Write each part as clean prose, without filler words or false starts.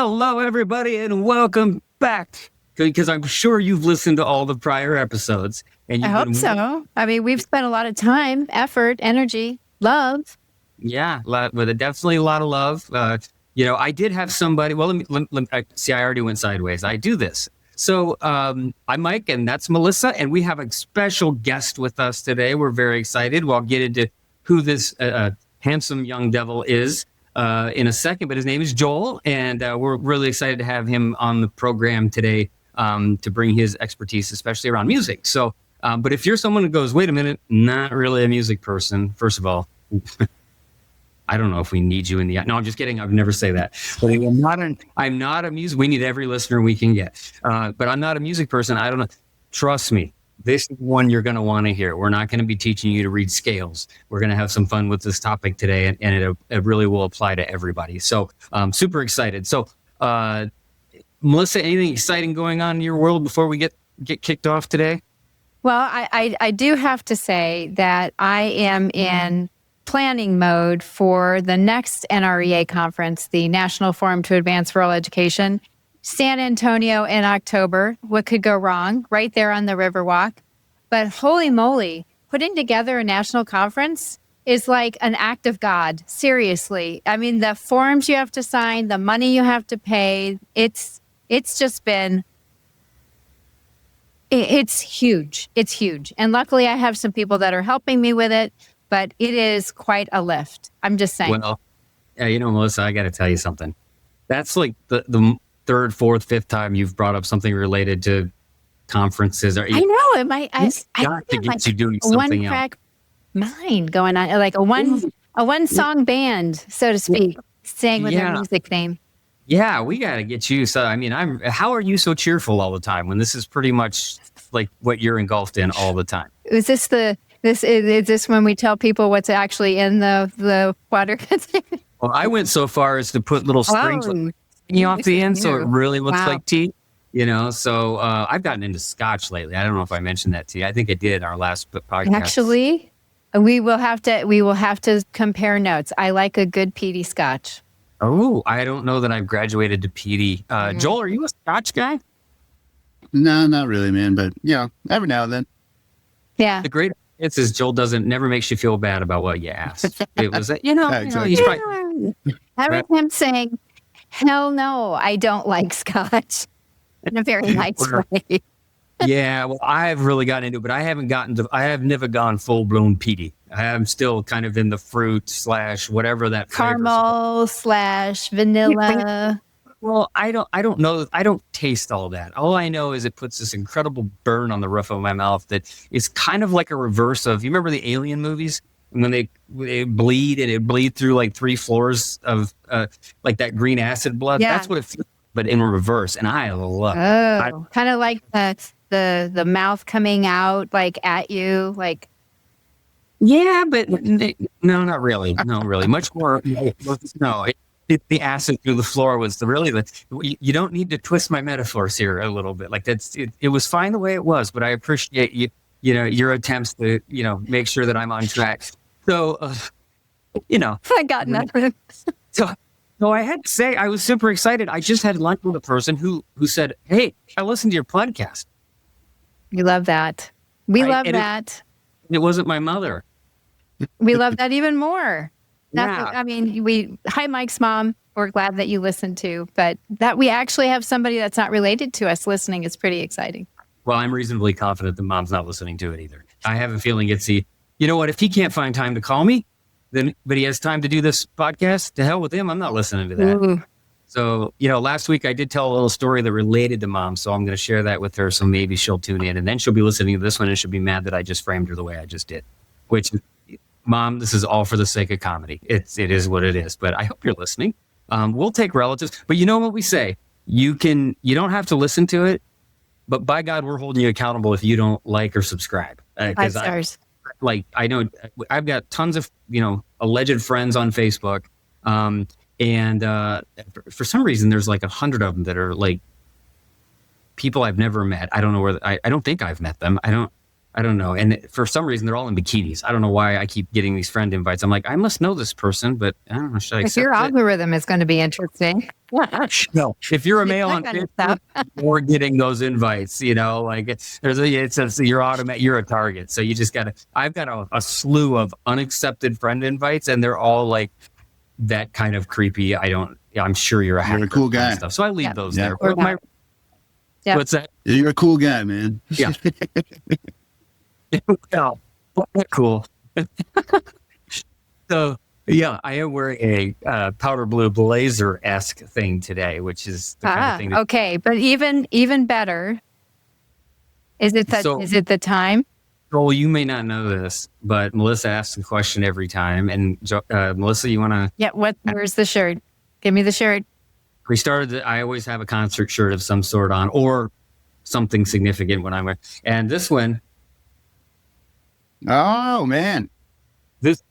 Hello, everybody, and welcome back. Because I'm sure you've listened to all the prior episodes. And I hope so. I mean, we've spent a lot of time, effort, energy, love. Yeah, with definitely a lot of love. I did have somebody. Well, see, I already went sideways. I do this. So I'm Mike, and that's Melissa, and we have a special guest with us today. We're very excited. We'll get into who this handsome young devil is in a second, but his name is Joel, and we're really excited to have him on the program today to bring his expertise, especially around music. So, but if you're someone who goes, wait a minute, not really a music person, first of all, I don't know if we need you in the. No, I'm just kidding. I would never say that. But I'm not a music. We need every listener we can get. But I'm not a music person. I don't know. Trust me. This is one you're going to want to hear. We're not going to be teaching you to read scales. We're going to have some fun with this topic today, and it really will apply to everybody. So I'm super excited. So, Melissa, anything exciting going on in your world before we get kicked off today? Well, I do have to say that I am in planning mode for the next NREA conference, the National Forum to Advance Rural Education, San Antonio in October. What could go wrong? Right there on the Riverwalk. But holy moly, putting together a national conference is like an act of God. Seriously. I mean, the forms you have to sign, the money you have to pay, it's just been, it's huge. It's huge. And luckily I have some people that are helping me with it, but it is quite a lift. I'm just saying. Well, Melissa, I got to tell you something. That's like the third, fourth, fifth time you've brought up something related to conferences. I know it might. I got to get you doing something else. One track mind going on, like a one song band, so to speak, staying with their music theme. Yeah, we got to get you. So, I mean, how are you so cheerful all the time when this is pretty much like what you're engulfed in all the time? Is this when we tell people what's actually in the water? Well, I went so far as to put little strings off the end, so it really looks like tea. So I've gotten into scotch lately. I don't know if I mentioned that to you. I think I did our last podcast. Actually, we will have to compare notes. I like a good peaty scotch. Oh, I don't know that I've graduated to peaty. Joel, are you a scotch guy? No, not really, man. But every now and then. Yeah. The great is Joel never makes you feel bad about what you asked. It was exactly. He's probably, I heard him saying, "Hell no, I don't like scotch," in a very nice way. Yeah, well, I've really gotten into it, but I have never gone full blown peaty. I am still kind of in the fruit / whatever that caramel / vanilla. Well, I don't know. I don't taste all that. All I know is it puts this incredible burn on the roof of my mouth that is kind of like a reverse of, you remember the Alien movies? When they bleed and it bleed through like 3 floors of like that green acid blood. Yeah. That's what it feels, but in reverse. And I love it. Oh, kind of like the mouth coming out like at you, like. Yeah, but no, not really. No, really. Much more. No, the acid through the floor was you don't need to twist my metaphors here a little bit. Like it was fine the way it was, but I appreciate your attempts to, make sure that I'm on track. So, I got nothing. So I had to say, I was super excited. I just had lunch with a person who said, "Hey, I listened to your podcast." We love that. We love that. It wasn't my mother. We love that even more. Yeah. Hi, Mike's mom. We're glad that you listened to, but that we actually have somebody that's not related to us listening is pretty exciting. Well, I'm reasonably confident the mom's not listening to it either. I have a feeling if he can't find time to call me, but he has time to do this podcast, to hell with him. I'm not listening to that. Ooh. So, last week I did tell a little story that related to mom, so I'm going to share that with her. So maybe she'll tune in, and then she'll be listening to this one and she'll be mad that I just framed her the way I just did, which, Mom, this is all for the sake of comedy. It is what it is, but I hope you're listening. We'll take relatives, but you know what we say? You don't have to listen to it, but by God, we're holding you accountable if you don't like or subscribe. 5 stars. I know I've got tons of, alleged friends on Facebook. And for some reason, there's like 100 of them that are like people I've never met. I don't know I don't think I've met them. I don't know. And for some reason, they're all in bikinis. I don't know why I keep getting these friend invites. I'm like, I must know this person, but I don't know. Should I If accept your it? algorithm is going to be interesting. No. If you're a male on That kind of stuff. Facebook, you're getting those invites, like you're a target. So you just I've got a slew of unaccepted friend invites, and they're all like that kind of creepy. I'm sure you're a hacker. You're a cool kind of guy. stuff. So I leave those Yeah. there. Or not. Yeah. What's that? You're a cool guy, man. Yeah. Well, cool. So yeah, I am wearing a powder blue blazer-esque thing today, which is the kind of thing. Okay, but even better. Is it the time? Joel, you may not know this, but Melissa asks the question every time. And Melissa, you want to? Yeah. Where's the shirt? Give me the shirt. We started. I always have a concert shirt of some sort on, or something significant when I'm wearing. And this one. Oh man. This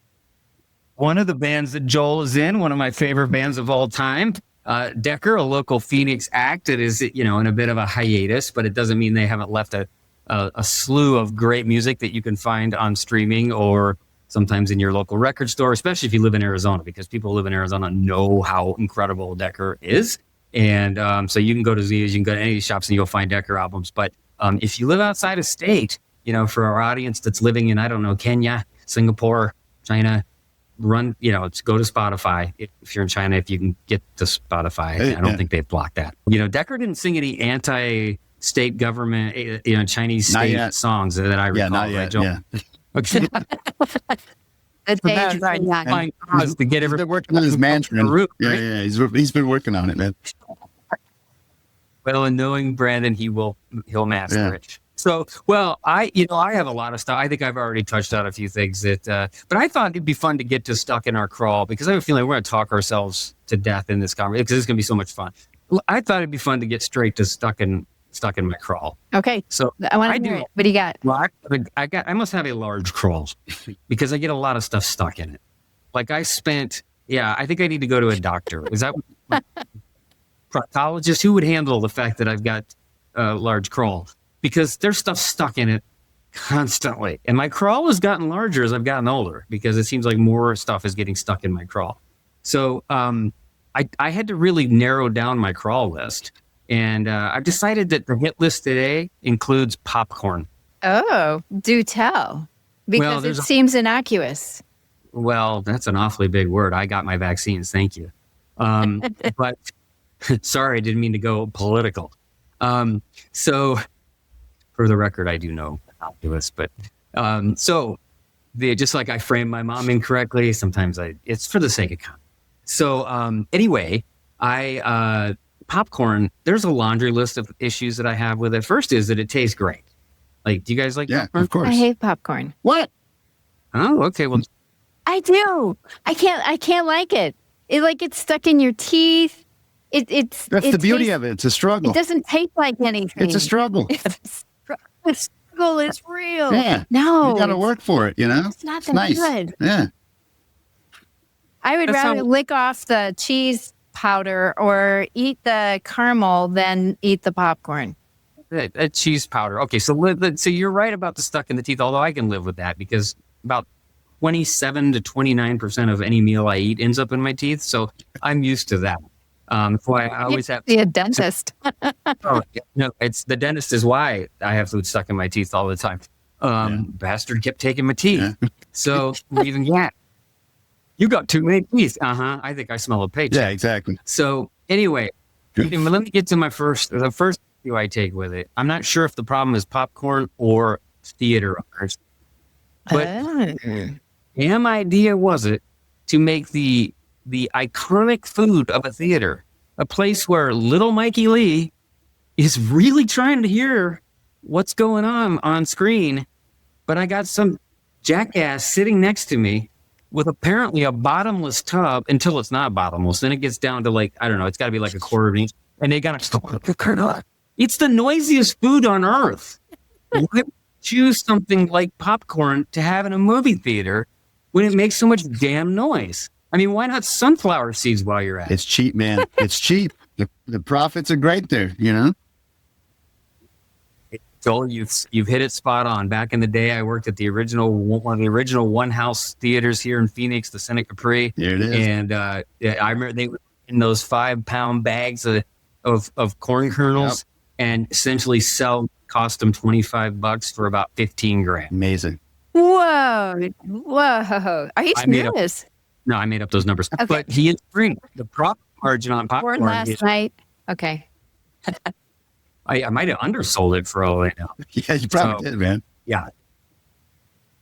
one of the bands that Joel is in, one of my favorite bands of all time, Decker, a local Phoenix act that is, in a bit of a hiatus, but it doesn't mean they haven't left a slew of great music that you can find on streaming or sometimes in your local record store, especially if you live in Arizona, because people who live in Arizona know how incredible Decker is. And so you can go to Zia's, you can go to any of these shops and you'll find Decker albums. But if you live outside of state, for our audience that's living in, I don't know, Kenya, Singapore, China, go to Spotify. If you're in China, if you can get to Spotify, I don't think they've blocked that. Decker didn't sing any anti-state government, Chinese state songs that I recall. Yeah, not yet. Joel? Yeah. Okay. Find cause to get He's everybody been working on his Mandarin. root, Yeah, right? yeah. He's been working on it, man. Well, and knowing Brandon, he'll master it. So, I have a lot of stuff. I think I've already touched on a few things but I thought it'd be fun to get to stuck in our crawl, because I have a feeling we're going to talk ourselves to death in this conversation, because it's going to be so much fun. I thought it'd be fun to get straight to stuck in my crawl. Okay. So I want to hear it. What do you got? Well, I must have a large crawl because I get a lot of stuff stuck in it. Like I think I need to go to a doctor. Is that proctologist? Who would handle the fact that I've got a large crawl? Because there's stuff stuck in it constantly. And my crawl has gotten larger as I've gotten older, because it seems like more stuff is getting stuck in my crawl. So I had to really narrow down my crawl list. And I've decided that the hit list today includes popcorn. Oh, do tell. Because it seems innocuous. Well, that's an awfully big word. I got my vaccines. Thank you. But sorry, I didn't mean to go political. So for the record, I do know innocuous, but just like I framed my mom incorrectly, sometimes it's for the sake of comment. So anyway, popcorn, there's a laundry list of issues that I have with it. First is that it tastes great. Like, do you guys like popcorn? Of course. I hate popcorn. What? Oh, okay. Well, I do. I can't like it. It gets stuck in your teeth. That's the beauty of it. It's a struggle. It doesn't taste like anything. It's a struggle. The struggle is real. Yeah. No. You got to work for it, It's not that nice. good. Yeah. I would rather lick off the cheese powder or eat the caramel than eat the popcorn. A cheese powder. Okay, so you're right about the stuck in the teeth, although I can live with that, because about 27 to 29% of any meal I eat ends up in my teeth. So I'm used to that. That's why I always have be a dentist. It's the dentist is why I have food stuck in my teeth all the time. Bastard kept taking my teeth. Yeah. So even you got too many teeth. I think I smell a paycheck. Yeah, exactly. So anyway, let me get to the first issue I take with it. I'm not sure if the problem is popcorn or theater owners, but damn idea was it to make the iconic food of a theater a place where little Mikey Lee is really trying to hear what's going on screen, but I got some jackass sitting next to me with apparently a bottomless tub until it's not bottomless. Then it gets down to I don't know, it's got to be like a quarter of an inch, and they got to it's the noisiest food on earth. Why choose something like popcorn to have in a movie theater when it makes so much damn noise? I mean, why not sunflower seeds while you're at it? It's cheap, man. It's cheap. The profits are great there, Joel, you've hit it spot on. Back in the day, I worked at one of the original one house theaters here in Phoenix, the Senate Capri. There it is. And I remember they were in those 5-pound bags of corn kernels, and essentially cost them $25 for about $15,000. Amazing. Whoa. Are you serious? No, I made up those numbers. Okay. But he is free. The profit margin on Born popcorn. last night. Okay. I might have undersold it for all I know. Yeah, you probably did, man. Yeah.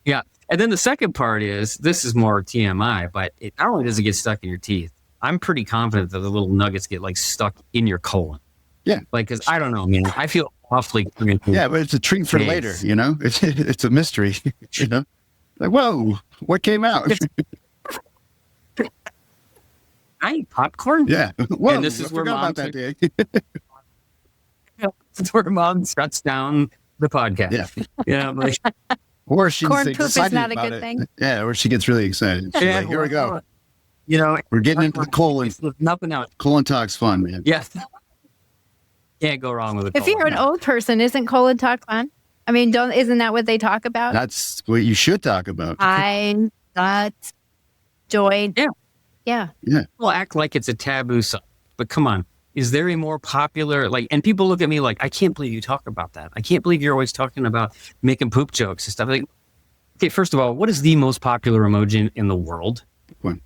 Yeah. And then the second part is, this is more TMI, but it not only does it get stuck in your teeth, I'm pretty confident that the little nuggets get like stuck in your colon. Yeah. Like, cause I don't know, man, I feel awfully. Yeah, but it's a treat for later, you know? It's a mystery, you know? Like, whoa, what came out? I eat popcorn. Yeah. Whoa, And this is where forgot Mom about that day. That's where Mom shuts down the podcast. Yeah. Yeah. Like, Or she's Corn poop is excited not a about good it. thing. Yeah, or she gets really excited. She's like, here we go. You know, We're getting into the colon. Nothing else. Colon talk's fun, man. Yes. Can't go wrong with it. If you're an old person, isn't colon talk fun? I mean, isn't that what they talk about? That's what you should talk about. I got joy. Yeah. Yeah. People act like it's a taboo subject, but come on. Is there a more popular, and people look at me like, I can't believe you talk about that. I can't believe you're always talking about making poop jokes and stuff. Like, okay, first of all, what is the most popular emoji in the world? One.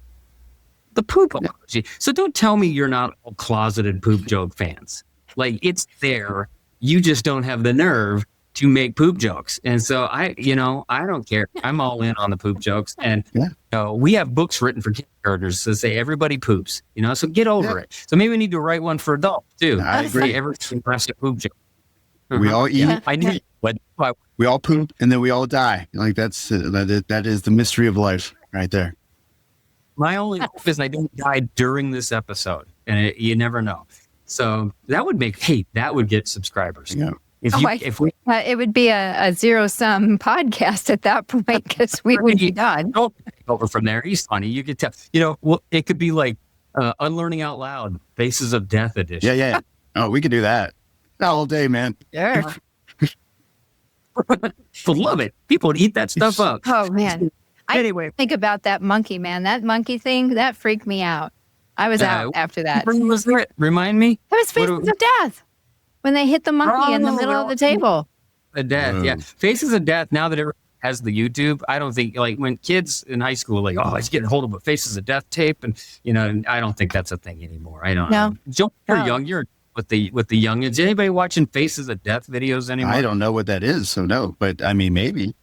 The poop emoji. So don't tell me you're not all closeted poop joke fans. Like, it's there. You just don't have the nerve to make poop jokes. And so I don't care. I'm all in on the poop jokes. And we have books written for kindergartners that say everybody poops, so get over it. So maybe we need to write one for adults too. I agree. Every impressive poop joke. We all eat. Yeah. I knew what We all poop and then we all die. Like that is the mystery of life right there. my only hope is I don't die during this episode. And you never know. So that would get subscribers. Yeah. If we it would be a zero-sum podcast at that point because we would be done. don't take over from there, he's funny. You could tell, it could be like Unlearning Out Loud, Faces of Death edition. Yeah. Oh, we could do that all day, man. Sure. People love it. People would eat that stuff up. Oh, man. Anyway, Think about that monkey, man. That monkey thing, that freaked me out. I was out after that. was there? Remind me. It was Faces of Death when they hit the monkey in the middle of the table. The death, yeah. Faces of Death, now that it has the YouTube, I don't think, when kids in high school, let's get hold of a Faces of Death tape. And, I don't think that's a thing anymore. I don't know. Joe, you're young. You're with the young. Is anybody watching Faces of Death videos anymore? I don't know what that is, so no. But I mean, maybe.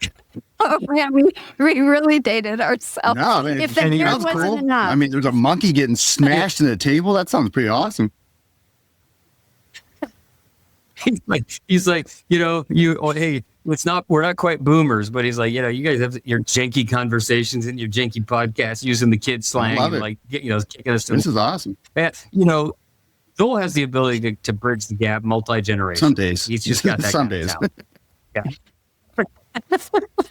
Oh, man, we really dated ourselves. No, I mean, if the hair sounds wasn't cool. enough. I mean, there's a monkey getting smashed in the table. That sounds pretty awesome. He's like, hey, we're not quite boomers, but he's like, you guys have your janky conversations and your janky podcasts using the kids slang, love and it. kicking us to This is awesome. Joel has the ability to bridge the gap multi-generation. Some days. He's just got that. Some kind of days. talent. Yeah.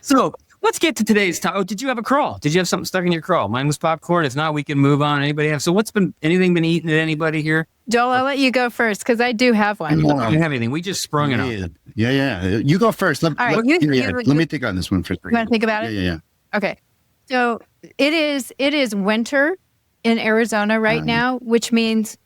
So let's get to today's topic. Oh, did you have a crawl? Did you have something stuck in your crawl? Mine was popcorn. If not, we can move on. Anybody have? So anything been eaten at anybody here? Joel, I'll let you go first because I do have one. We don't have anything. We just sprung it on. Yeah. You go first. Let me think on this one first. You want to think about it? Yeah. Okay. So it is winter in Arizona right now, which means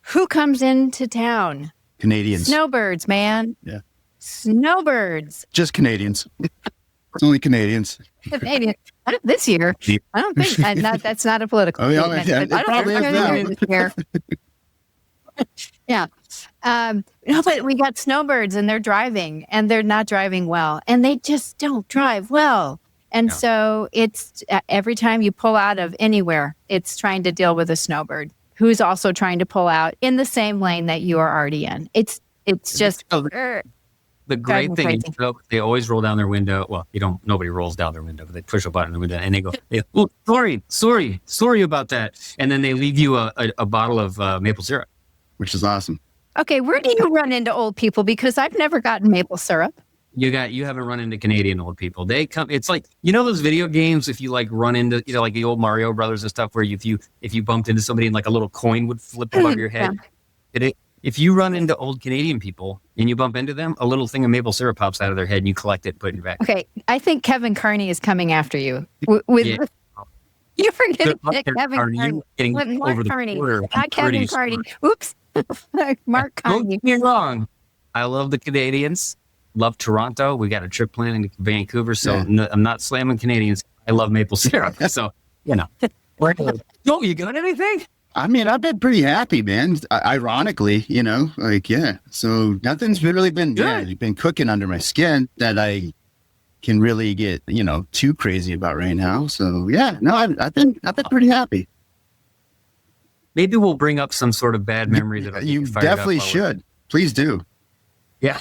who comes into town? Canadians. Snowbirds, man. Yeah. Snowbirds. Just Canadians. It's only Canadians. Canadians. This year, I don't think that's not a political. Oh, yeah, statement, it probably is now. Yeah. No, but we got snowbirds and they're driving and they're not driving well and they just don't drive well. And so it's every time you pull out of anywhere, it's trying to deal with a snowbird who's also trying to pull out in the same lane that you are already in. It's just. The great thing is they always roll down their window. Well, nobody rolls down their window, but they push a button in the window and they go, oh, sorry about that. And then they leave you a bottle of maple syrup. Which is awesome. Okay, where do you run into old people? Because I've never gotten maple syrup. You haven't run into Canadian old people. They come. It's like those video games. If you run into like the old Mario Brothers and stuff, where if you bumped into somebody and a little coin would flip above your head. if you run into old Canadian people and you bump into them, a little thing of maple syrup pops out of their head and you collect it and put it in your bag. Okay, I think Kevin Carney is coming after you. Yeah. You're forgetting Good luck there, Kevin Carney. Carney. You're getting Mark over the Carney, border. I'm not Kevin pretty Carney. sure. Oops, Mark Don't Carney. get me wrong. I love the Canadians. Love Toronto. We got a trip planned to Vancouver, so I'm not slamming Canadians. I love maple syrup. So, Joel, you got anything? I mean, I've been pretty happy, man. Ironically, so nothing's really been been cooking under my skin that I can really get, too crazy about right now. So yeah, no, I've been pretty happy. Maybe we'll bring up some sort of bad memory that you definitely should. Please do. Yeah.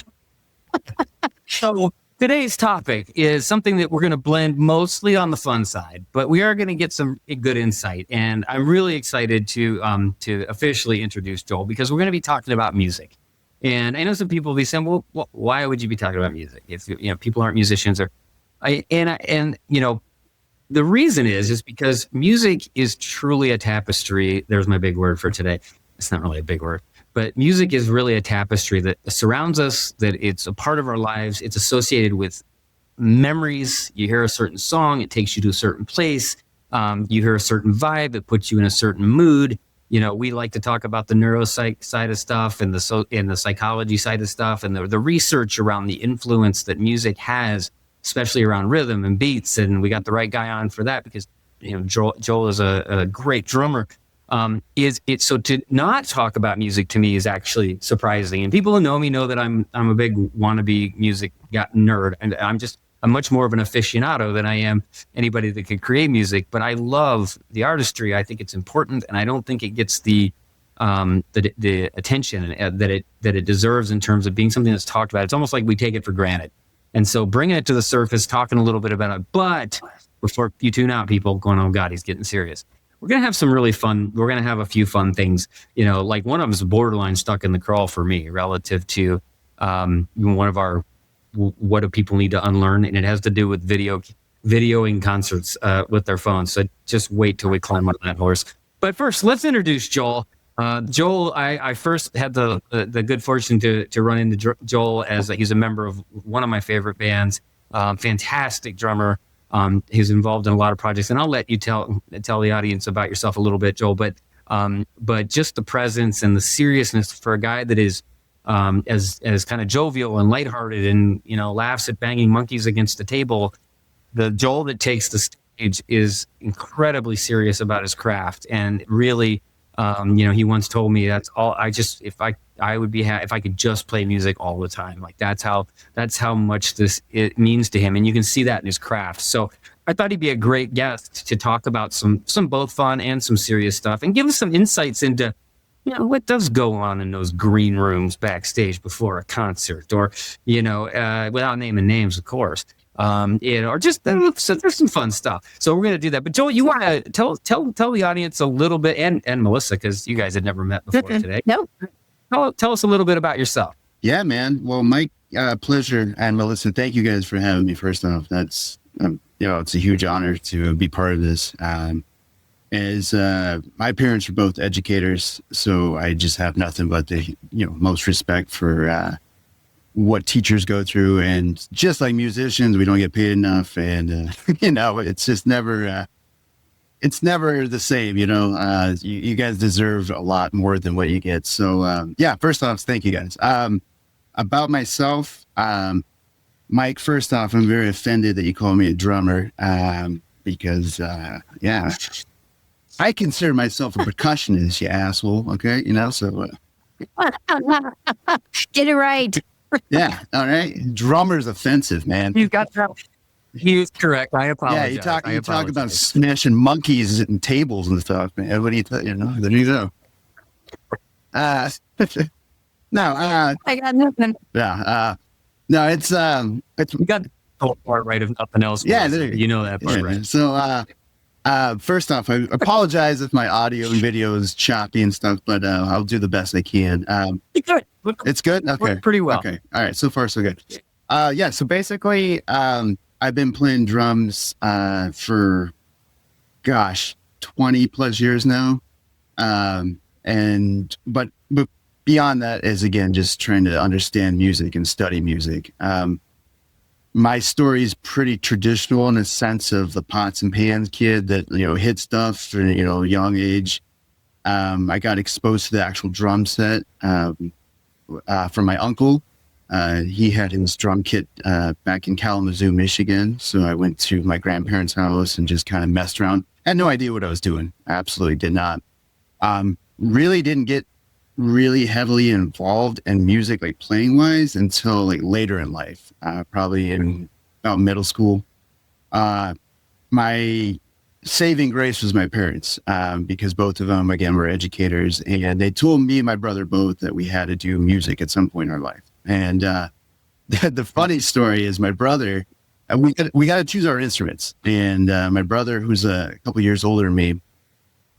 So today's topic is something that we're going to blend mostly on the fun side, but we are going to get some good insight. And I'm really excited to officially introduce Joel, because we're going to be talking about music. And I know some people will be saying, well, why would you be talking about music if people aren't musicians? The reason is because music is truly a tapestry. There's my big word for today. It's not really a big word, but music is really a tapestry that surrounds us, that it's a part of our lives. It's associated with memories. You hear a certain song, it takes you to a certain place. You hear a certain vibe, it puts you in a certain mood. We like to talk about the neuropsych side of stuff and the psychology side of stuff, and the research around the influence that music has, especially around rhythm and beats. And we got the right guy on for that because Joel is a great drummer. So to not talk about music to me is actually surprising. And people who know me know that I'm a big wannabe music nerd, and I'm much more of an aficionado than I am anybody that could create music. But I love the artistry. I think it's important, and I don't think it gets the attention that it deserves in terms of being something that's talked about. It's almost like we take it for granted. And so bringing it to the surface, talking a little bit about it. But before you tune out, people going, "Oh God, he's getting serious." We're going to have some really fun. We're going to have a few fun things, like one of them is borderline stuck in the crawl for me relative to one of our, what do people need to unlearn? And it has to do with videoing concerts with their phones. So just wait till we climb on that horse. But first, let's introduce Joel. Joel, I first had the good fortune to run into Joel as he's a member of one of my favorite bands, fantastic drummer. He's involved in a lot of projects, and I'll let you tell the audience about yourself a little bit, Joel. But just the presence and the seriousness for a guy that is as kind of jovial and lighthearted and laughs at banging monkeys against the table. The Joel that takes the stage is incredibly serious about his craft, and really, he once told me that's all. I would be if I could just play music all the time. Like that's how much it means to him, and you can see that in his craft. So I thought he'd be a great guest to talk about some both fun and some serious stuff, and give us some insights into what does go on in those green rooms backstage before a concert, or without naming names, of course. Or just there's some fun stuff. So we're going to do that. But Joel, you want to tell the audience a little bit, and Melissa, because you guys had never met before today. No. Tell us a little bit about yourself. Yeah, man. Well, Mike, pleasure, and Melissa, thank you guys for having me. First off, that's it's a huge honor to be part of this. As my parents are both educators, so I just have nothing but the most respect for what teachers go through, and just like musicians, we don't get paid enough, and it's just never it's never the same. You guys deserve a lot more than what you get. So first off, thank you guys. About myself, Mike, first off, I'm very offended that you call me a drummer, because I consider myself a percussionist, you asshole. Okay, so Get it right. yeah, all right. Drummer's offensive, man. You got trouble. He is correct. I apologize. Yeah, you talk about smashing monkeys and tables and stuff, man. What do you think? There you go. No, I got nothing. yeah. No, it's You got the whole part right of nothing else. Yeah, you know that part, right? So, first off, I apologize if my audio and video is choppy and stuff, but I'll do the best I can. It's good. It's good? Okay. Worked pretty well. Okay. All right. So far, so good. So basically, I've been playing drums for, 20 plus years now. But beyond that is, again, just trying to understand music and study music. My story is pretty traditional in a sense of the pots and pans kid that, hit stuff at, young age. I got exposed to the actual drum set from my uncle. He had his drum kit back in Kalamazoo, Michigan. So I went to my grandparents' house and just kind of messed around. I had no idea what I was doing. I absolutely did not. Really didn't get really heavily involved in music, like playing wise, until like later in life, probably in about middle school. My saving grace was my parents, because both of them, again, were educators, and they told me and my brother both that we had to do music at some point in our life. And the funny story is my brother, we got to choose our instruments. And my brother, who's a couple years older than me,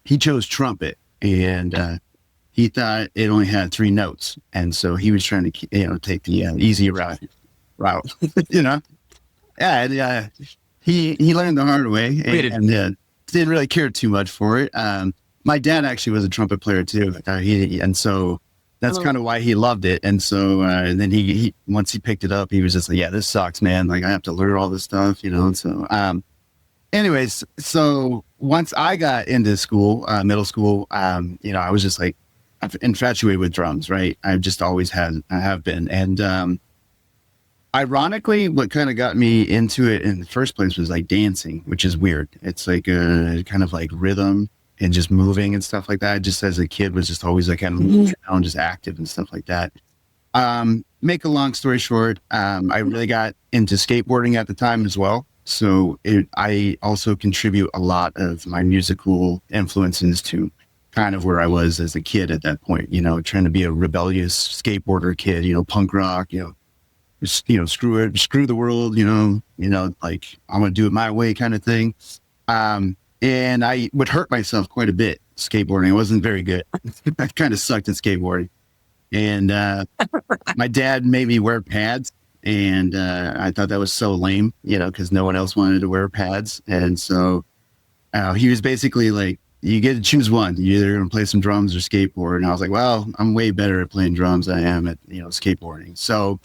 he chose trumpet, and he thought it only had 3 notes. And so he was trying to, take the easy route, Yeah. And, he learned the hard way and didn't really care too much for it. My dad actually was a trumpet player too. And so that's kind of why he loved it. And so, and then he, once he picked it up, he was just like, yeah, this sucks, man. Like I have to learn all this stuff, So, anyways, so once I got into school, middle school, I was just like infatuated with drums, right? I have been. And, ironically, what kind of got me into it in the first place was like dancing, which is weird. It's like a kind of like rhythm and just moving and stuff like that. Just as a kid was just always like kind of moving around, just active and stuff like that. Make a long story short, I really got into skateboarding at the time as well. So I also contribute a lot of my musical influences to kind of where I was as a kid at that point, trying to be a rebellious skateboarder kid, punk rock, screw the world, like I'm going to do it my way kind of thing. And I would hurt myself quite a bit skateboarding. I wasn't very good. I kind of sucked at skateboarding. And my dad made me wear pads. And I thought that was so lame, because no one else wanted to wear pads. And so he was basically like, you get to choose one. You're either going to play some drums or skateboard. And I was like, well, I'm way better at playing drums than I am at, skateboarding. So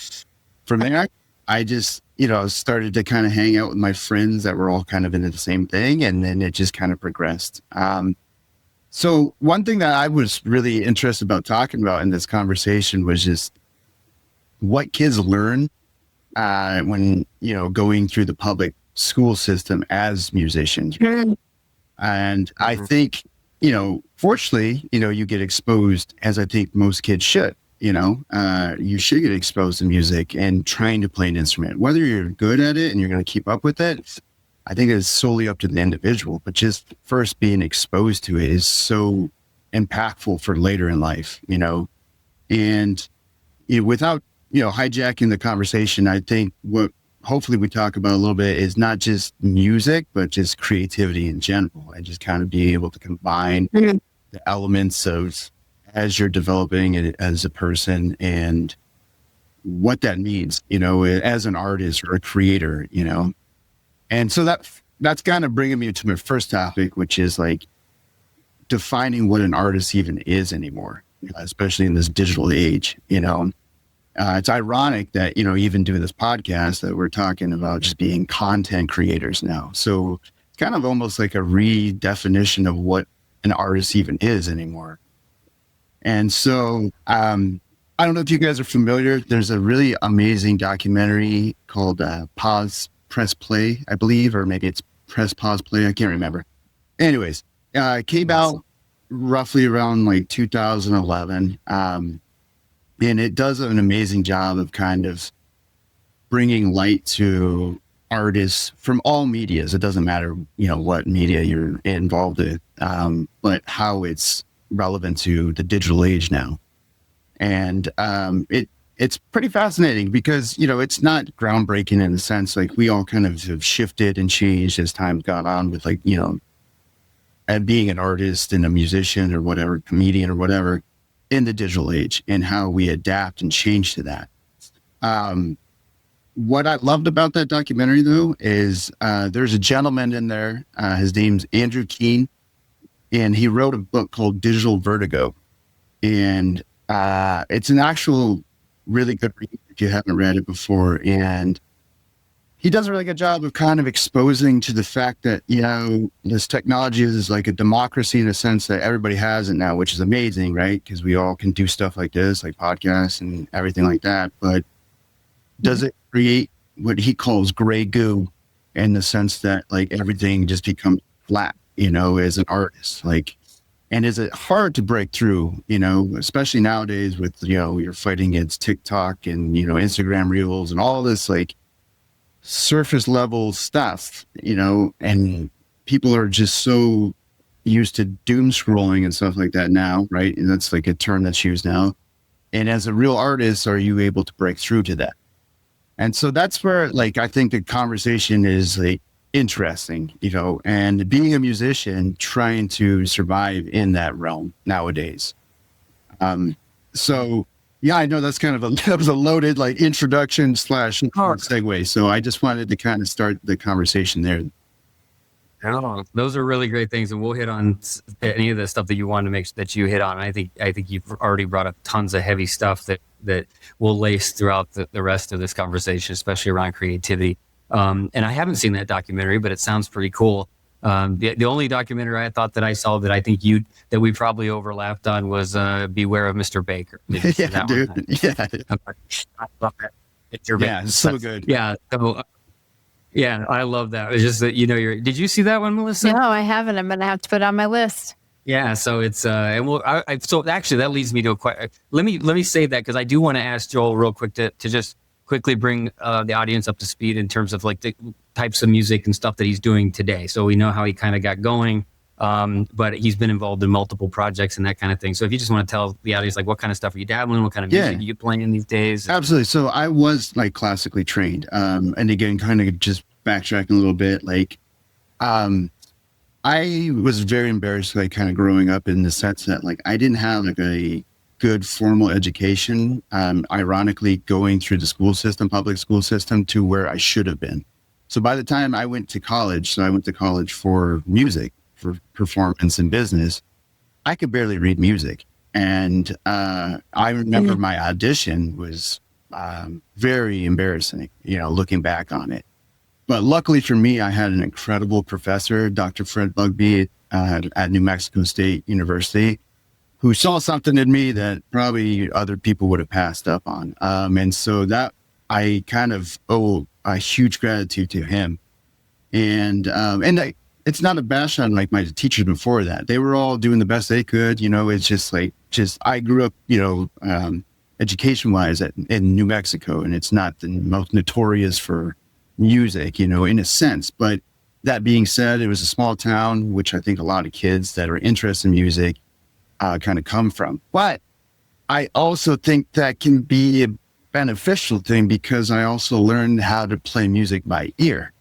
from there, I just, started to kind of hang out with my friends that were all kind of into the same thing. And then it just kind of progressed. So one thing that I was really interested about talking about in this conversation was just what kids learn when, going through the public school system as musicians. And I think, fortunately, you get exposed, as I think most kids should. You should get exposed to music and trying to play an instrument, whether you're good at it and you're going to keep up with it. I think it's solely up to the individual, but just first being exposed to it is so impactful for later in life, and without, hijacking the conversation, I think what hopefully we talk about a little bit is not just music, but just creativity in general, and just kind of be able to combine the elements of as you're developing it as a person and what that means, as an artist or a creator, And so that's kind of bringing me to my first topic, which is like defining what an artist even is anymore, especially in this digital age, It's ironic that, even doing this podcast that we're talking about just being content creators now. So it's kind of almost like a redefinition of what an artist even is anymore. And so, I don't know if you guys are familiar. There's a really amazing documentary called Pause, Press Play, I believe, or maybe it's Press, Pause, Play. I can't remember. Anyways, it came out roughly around like 2011. And it does an amazing job of kind of bringing light to artists from all medias. It doesn't matter, what media you're involved in, but how it's relevant to the digital age now. And it's pretty fascinating because, it's not groundbreaking in the sense like we all kind of have shifted and changed as time's gone on with like, and being an artist and a musician or whatever, comedian or whatever in the digital age and how we adapt and change to that. What I loved about that documentary though is there's a gentleman in there, his name's Andrew Keene, and he wrote a book called Digital Vertigo. And It's an actual really good read if you haven't read it before. And he does a really good job of kind of exposing to the fact that, this technology is like a democracy in a sense that everybody has it now, which is amazing, right? Because we all can do stuff like this, like podcasts and everything like that. But does it create what he calls gray goo in the sense that like everything just becomes flat, as an artist? Like, and is it hard to break through, especially nowadays with, you're fighting against TikTok and, Instagram reels and all this like surface level stuff, and people are just so used to doom scrolling and stuff like that now, right? And that's like a term that's used now. And as a real artist, are you able to break through to that? And so that's where like I think the conversation is like interesting, and being a musician trying to survive in that realm nowadays. So yeah, I know that's kind of that was a loaded like introduction / segue. So I just wanted to kind of start the conversation there. Oh, those are really great things, and we'll hit on any of the stuff that you want to make sure that you hit on. I think you've already brought up tons of heavy stuff that will lace throughout the rest of this conversation, especially around creativity. And I haven't seen that documentary, but it sounds pretty cool. The only documentary I thought that I saw that I think that we probably overlapped on was Beware of Mr. Baker. Yeah, dude. One? Yeah. I love that. Yeah, it's so good. Yeah. So, yeah, I love that. It's just that, did you see that one, Melissa? No, I haven't. I'm going to have to put it on my list. Yeah. So it's, and so actually that leads me to let me say that, because I do want to ask Joel real quick to just quickly bring the audience up to speed in terms of like the types of music and stuff that he's doing today. So we know how he kind of got going, but he's been involved in multiple projects and that kind of thing. So if you just want to tell the audience, like, what kind of stuff are you dabbling? What kind of music are you playing these days? Absolutely. So I was like classically trained. And again, kind of just backtracking a little bit, like, I was very embarrassed, like kind of growing up in the sense that like, I didn't have like a good formal education, ironically going through the public school system to where I should have been. So by the time I went to college, for music, for performance and business, I could barely read music. And I remember my audition was very embarrassing, looking back on it. But luckily for me, I had an incredible professor, Dr. Fred Bugbee at New Mexico State University, who saw something in me that probably other people would have passed up on. And so that I kind of owe a huge gratitude to him. And it's not a bash on like my teachers before that. They were all doing the best they could. It's just I grew up, education wise in New Mexico, and it's not the most notorious for music, in a sense. But that being said, it was a small town, which I think a lot of kids that are interested in music kind of come from. But I also think that can be a beneficial thing, because I also learned how to play music by ear.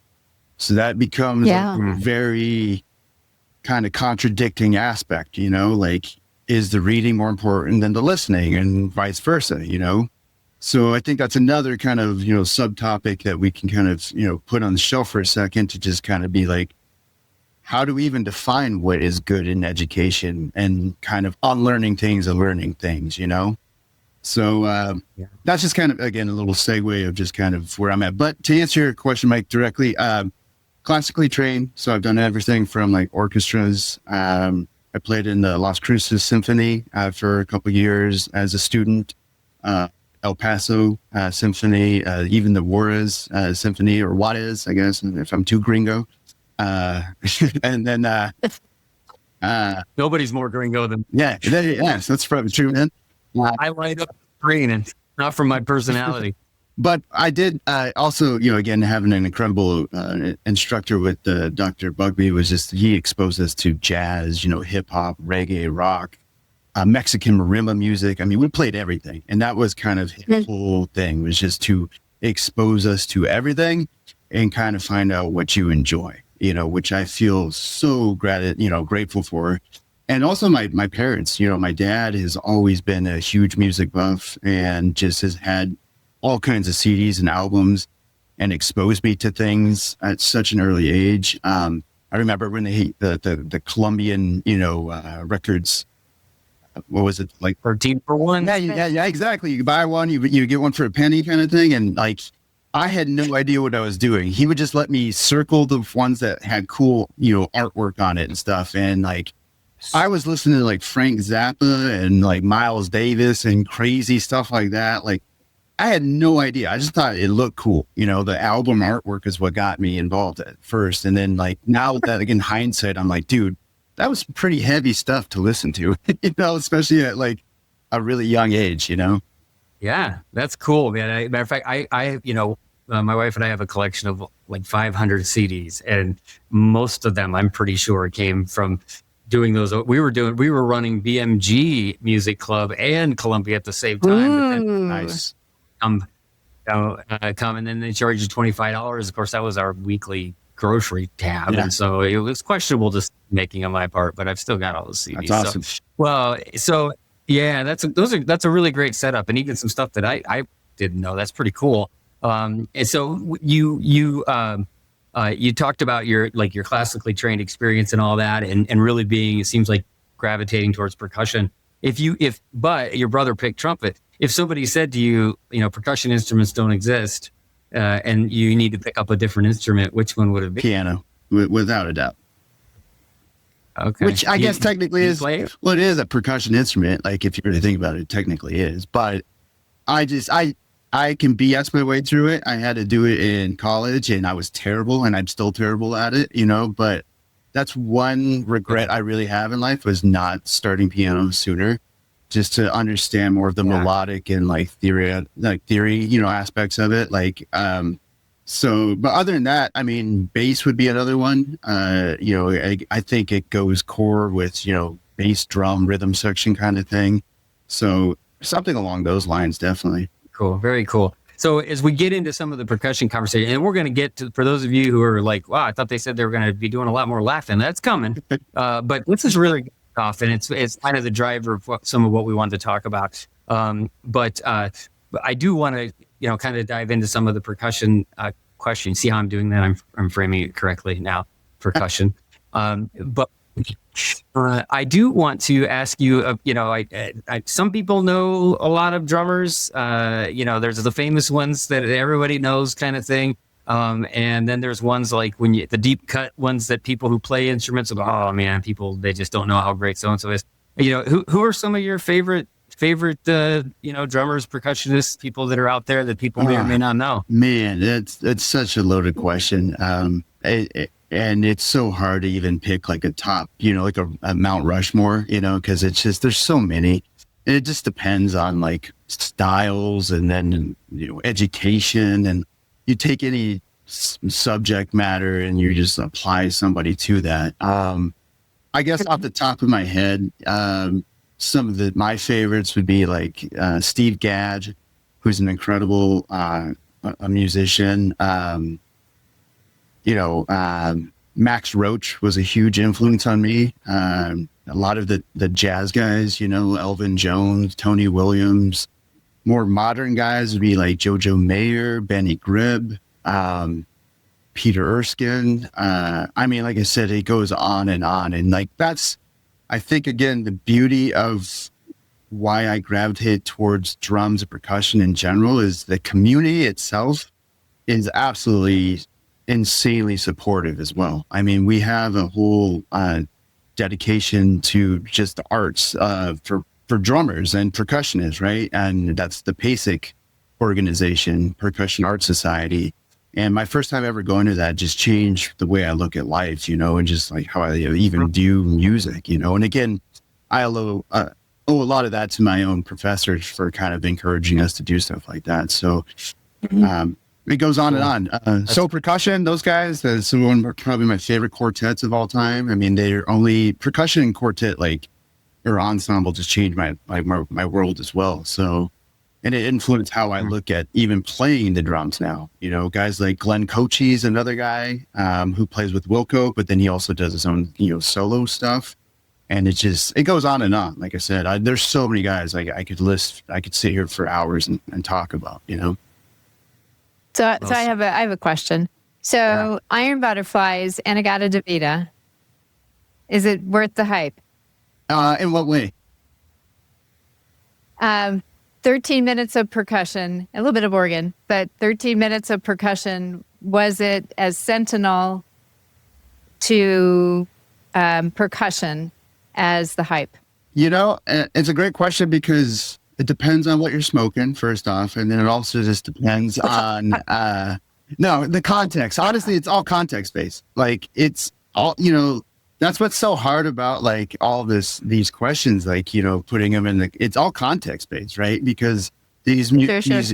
So that becomes a very kind of contradicting aspect, like, is the reading more important than the listening, and vice versa, So I think that's another kind of, subtopic that we can kind of, put on the shelf for a second, to just kind of be like, how do we even define what is good in education, and kind of unlearning things and learning things, So that's just kind of, again, a little segue of just kind of where I'm at. But to answer your question, Mike, directly, classically trained. So I've done everything from like orchestras. I played in the Las Cruces Symphony for a couple of years as a student, El Paso Symphony, even the Juarez Symphony, or Juarez, I guess, if I'm too gringo. And then Nobody's more gringo than yes, that's probably true, man. I light up green, and not from my personality. But I did also, again, having an incredible instructor with Dr. Bugbee was just, he exposed us to jazz, hip hop, reggae, rock, Mexican marimba music. I mean, we played everything. And that was kind of his whole thing, was just to expose us to everything and kind of find out what you enjoy, which I feel so grateful for. And also my parents, my dad has always been a huge music buff, and just has had all kinds of CDs and albums, and exposed me to things at such an early age. I remember when the Colombian, records what was it like? 13 for one. Yeah, exactly. You buy one, you get one for a penny kind of thing. And like, I had no idea what I was doing. He would just let me circle the ones that had cool, artwork on it and stuff. And like, I was listening to like Frank Zappa and like Miles Davis and crazy stuff like that. Like, I had no idea. I just thought it looked cool. The album artwork is what got me involved at first. And then like now that like in hindsight, I'm like, dude, that was pretty heavy stuff to listen to, especially at like a really young age, Yeah, that's cool, man. Matter of fact, my wife and I have a collection of like 500 CDs, and most of them, I'm pretty sure, came from doing those. We were running BMG Music Club and Columbia at the same time. But then, nice. come and then they charge you $25. Of course, that was our weekly grocery tab, and so it was questionable just making on my part. But I've still got all the CDs. That's awesome. So yeah, that's a really great setup, and even some stuff that I didn't know. That's pretty cool. And so you talked about your classically trained experience and all that, and really being, it seems like, gravitating towards percussion. But your brother picked trumpet. If somebody said to you, percussion instruments don't exist, and you need to pick up a different instrument, which one would it be? Piano, without a doubt. Okay. Which I guess technically is, play it? well, it is a percussion instrument. Like if you really think about it, it technically is. But I can BS my way through it. I had to do it in college and I was terrible, and I'm still terrible at it, but that's one regret I really have in life, was not starting piano sooner, just to understand more of the melodic and like theory, aspects of it. But other than that, I mean, bass would be another one. I think it goes core with, bass, drum, rhythm section kind of thing. So something along those lines, definitely. Cool. Very cool. So as we get into some of the percussion conversation, and we're going to get to, for those of you who are like, wow, I thought they said they were going to be doing a lot more laughing. That's coming. But this is really off, and it's kind of the driver of some of what we wanted to talk about. But I do want to, kind of dive into some of the percussion questions. See how I'm doing that? I'm framing it correctly now. Percussion. But I do want to ask you, some people know a lot of drummers, there's the famous ones that everybody knows kind of thing. And then there's ones like the deep cut ones that people who play instruments go, oh man, they just don't know how great so-and-so is. Who are some of your favorite, drummers, percussionists, people that are out there that people may or may not know? Man, it's such a loaded question. And it's so hard to even pick like a top, like a Mount Rushmore, because it's just, there's so many. And it just depends on like styles, and then, education, and you take any subject matter and you just apply somebody to that. I guess off the top of my head, some of my favorites would be like Steve Gadd, who's an incredible a musician. Max Roach was a huge influence on me. A lot of the jazz guys, Elvin Jones, Tony Williams. More modern guys would be like Jojo Mayer, Benny Gribb, Peter Erskine. Like I said, it goes on. And like, that's, I think, again, the beauty of why I gravitate towards drums and percussion in general is the community itself is absolutely insanely supportive as well. I mean, we have a whole dedication to just the arts for drummers and percussionists, right? And that's the PASIC organization, Percussion Art Society. And my first time ever going to that just changed the way I look at life, and just like how I even view music, And again, I owe a lot of that to my own professors for kind of encouraging us to do stuff like that. So, it goes on and on. So percussion, those guys, that's one of probably my favorite quartets of all time. I mean, they're only percussion and quartet, or ensemble, just changed my world as well. So, and it influenced how I look at even playing the drums now. Guys like Glenn Cochise, another guy who plays with Wilco, but then he also does his own, solo stuff. And it goes on and on. Like I said, there's so many guys I could sit here for hours and talk about, So I have a question. So Iron Butterflies, Anagata Davida, is it worth the hype? In what way? 13 minutes of percussion, a little bit of organ, but 13 minutes of percussion, was it as sentinel to percussion as the hype? It's a great question because it depends on what you're smoking, first off. And then it also just depends on, the context. Honestly, it's all context based. Like it's all, that's what's so hard about like all these questions, like, putting them it's all context based, right? Because these musicians,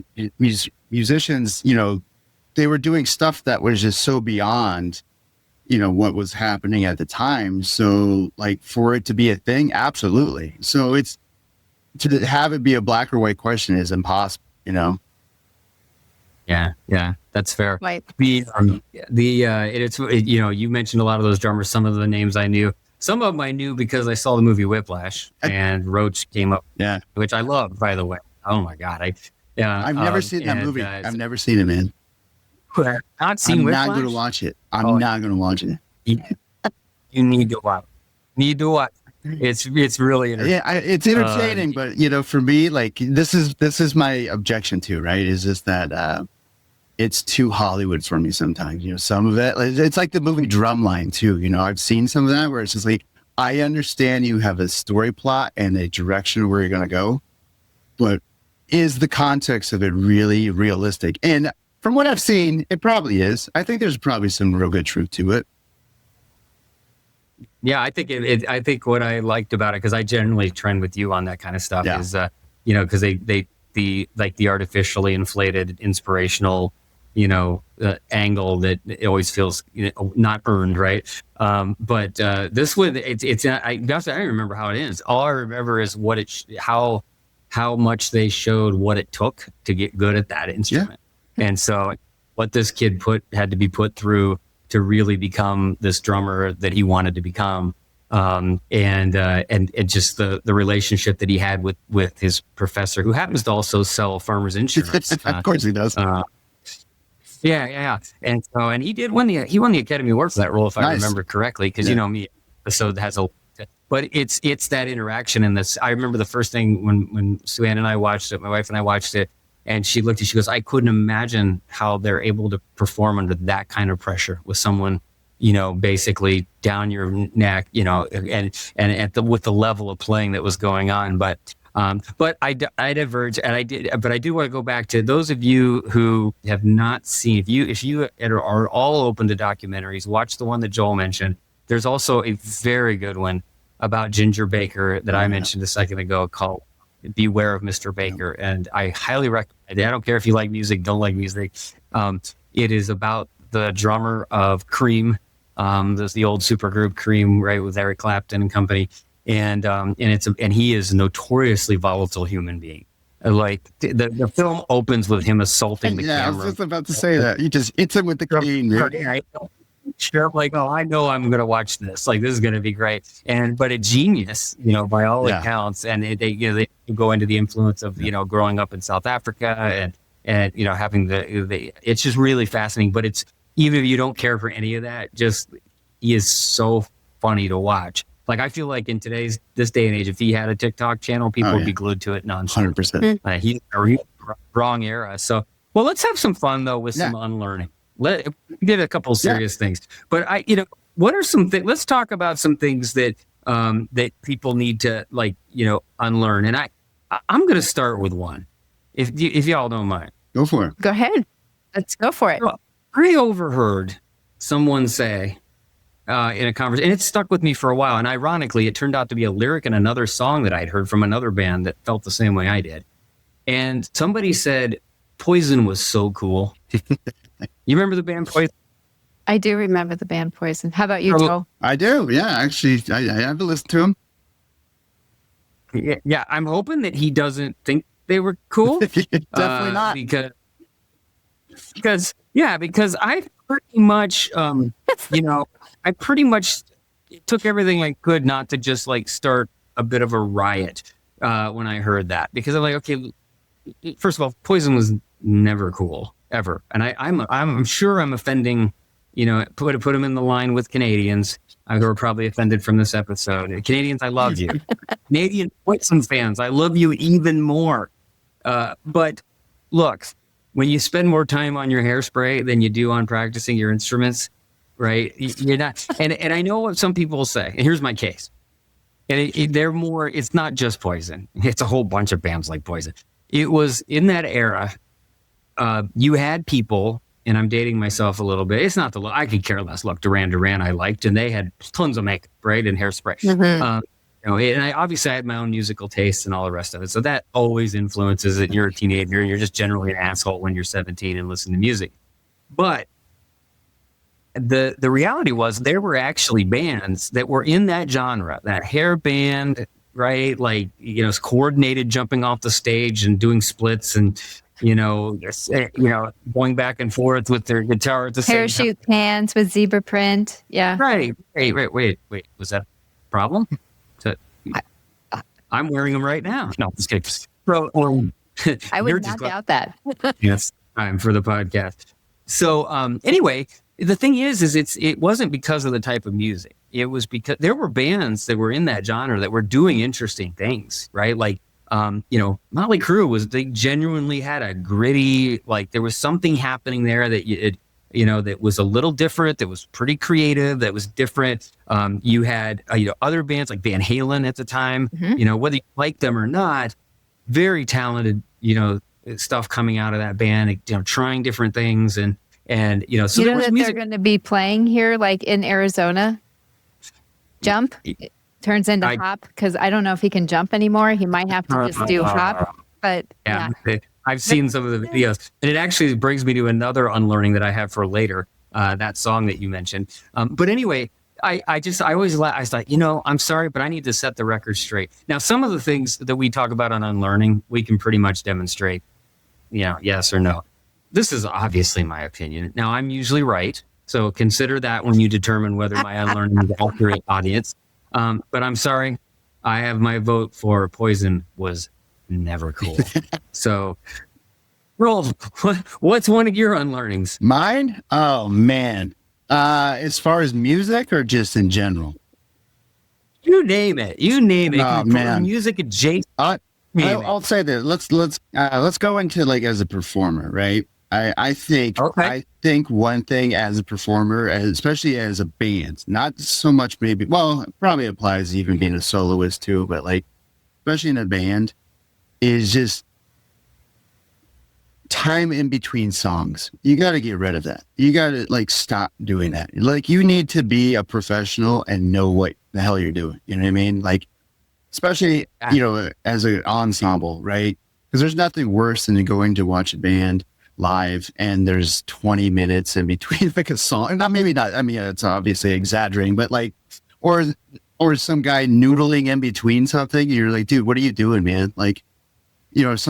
they were doing stuff that was just so beyond, what was happening at the time. So like for it to be a thing, absolutely. So to have it be a black or white question is impossible, Yeah, that's fair. Right. You mentioned a lot of those drummers. Some of the names I knew. Some of them I knew because I saw the movie Whiplash, and Roach came up. Yeah, which I love, by the way. Oh my God, I've never seen that movie. I've never seen it, man. Not seen I'm Whiplash? not going to watch it. I'm not going to watch it. You need to watch. It's really interesting. Yeah, it's entertaining, but for me, like this is my objection to, right? Is just that it's too Hollywood for me sometimes. Some of it, it's like the movie Drumline too. I've seen some of that where it's just like, I understand you have a story plot and a direction where you're going to go, but is the context of it really realistic? And from what I've seen, it probably is. I think there's probably some real good truth to it. Yeah, I think I think what I liked about it, because I generally trend with you on that kind of stuff, is because the artificially inflated inspirational angle that it always feels not earned, right? But this one, I don't remember how it ends. All I remember is how much they showed what it took to get good at that instrument, and so what this kid had to be put through to really become this drummer that he wanted to become, and just the relationship that he had with his professor, who happens to also sell farmers insurance. Of course he does. Yeah. And he won the Academy Award for that role, if I remember correctly, because me, episode has but it's that interaction in this. I remember the first thing when Sue-Ann and I watched it, my wife and I watched it, and she looked and she goes, I couldn't imagine how they're able to perform under that kind of pressure with someone, basically down your neck, and with the level of playing that was going on. But I diverge, and I do want to go back to those of you who have not seen, if you are all open to documentaries, watch the one that Joel mentioned. There's also a very good one about Ginger Baker that I mentioned a second ago called Beware of Mr. Baker. And I highly recommend it. I don't care if you like music, don't like music. It is about the drummer of Cream. There's the old supergroup Cream, right, with Eric Clapton and company. And he is a notoriously volatile human being. Like the film opens with him assaulting the camera. I was just about to say that. You just hits him with the cane. Sure, like, oh, I know I'm going to watch this. Like, this is going to be great. But a genius, by all accounts. And they go into the influence of growing up in South Africa and having it's just really fascinating. But it's, even if you don't care for any of that, he is so funny to watch. Like, I feel like in this day and age, if he had a TikTok channel, people would be glued to it nonstop. 100%. He's wrong era. So, well, let's have some fun though with some unlearning. We did a couple of serious things, but what are some things? Let's talk about some things that that people need to unlearn. And I'm going to start with one, if y'all don't mind. Go for it. Go ahead. Let's go for it. Well, I overheard someone say in a conversation, and it stuck with me for a while. And ironically, it turned out to be a lyric in another song that I'd heard from another band that felt the same way I did. And somebody said, Poison was so cool. You remember the band Poison? I do remember the band Poison. How about you, Joel? I do. Yeah, actually, I have to listen to him. Yeah, I'm hoping that he doesn't think they were cool. Definitely not. Because I pretty much, I pretty much took everything I could not to just start a bit of a riot when I heard that, because I'm like, okay, first of all, Poison was never cool ever, and I'm sure I'm offending, put him in the line with Canadians, who are probably offended from this episode. Canadians, I love you. Canadian Poison fans, I love you even more. But look, when you spend more time on your hairspray than you do on practicing your instruments, right? You're not. And I know what some people will say. And here's my case. And they're more. It's not just Poison. It's a whole bunch of bands like Poison. It was in that era. You had people, and I'm dating myself a little bit. It's not I could care less. Look, Duran I liked, and they had tons of makeup, right, and hairspray. Mm-hmm. And I had my own musical taste and all the rest of it. So that always influences it. You're a teenager, and you're just generally an asshole when you're 17 and listen to music. But the reality was there were actually bands that were in that genre, that hair band, right? Like, coordinated jumping off the stage and doing splits and, going back and forth with their guitar at the same time. Parachute pants with zebra print. Yeah. Right. Wait. Was that a problem? I'm wearing them right now. No, just kidding. I would not doubt that. Yes, time for the podcast. So anyway, the thing is it wasn't because of the type of music. It was because there were bands that were in that genre that were doing interesting things, right? Like, Motley Crue they genuinely had a gritty, like there was something happening there that that was a little different, that was pretty creative, that was different. You had, other bands like Van Halen at the time, Mm-hmm. Whether you like them or not, very talented, stuff coming out of that band, trying different things. So there was music. They're going to be playing here, like in Arizona. Jump turns into hop, because I don't know if he can jump anymore. He might have to just do hop, but yeah. I've seen some of the videos, and it actually brings me to another unlearning that I have for later, that song that you mentioned. But anyway, I thought, I'm sorry, but I need to set the record straight. Now, some of the things that we talk about on unlearning, we can pretty much demonstrate, yes or no. This is obviously my opinion. Now, I'm usually right, so consider that when you determine whether my unlearning is accurate, audience. But I'm sorry, I have my vote for Poison was never cool. So, Rolf, what's one of your unlearnings? Mine? Oh man. As far as music or just in general? You name it. Oh, man. Music adjacent. I'll say that. Let's go into like as a performer, right? I think one thing as a performer, especially as a band, not so much maybe. Well, it probably applies even being a soloist too, but like especially in a band, is just time in between songs. You got to get rid of that. You got to like stop doing that. Like you need to be a professional and know what the hell you're doing. You know what I mean? Like, especially, as an ensemble, right? Because there's nothing worse than going to watch a band live and there's 20 minutes in between like a song. I mean, it's obviously exaggerating, but like, or some guy noodling in between something. You're like, dude, what are you doing, man? Like, drummers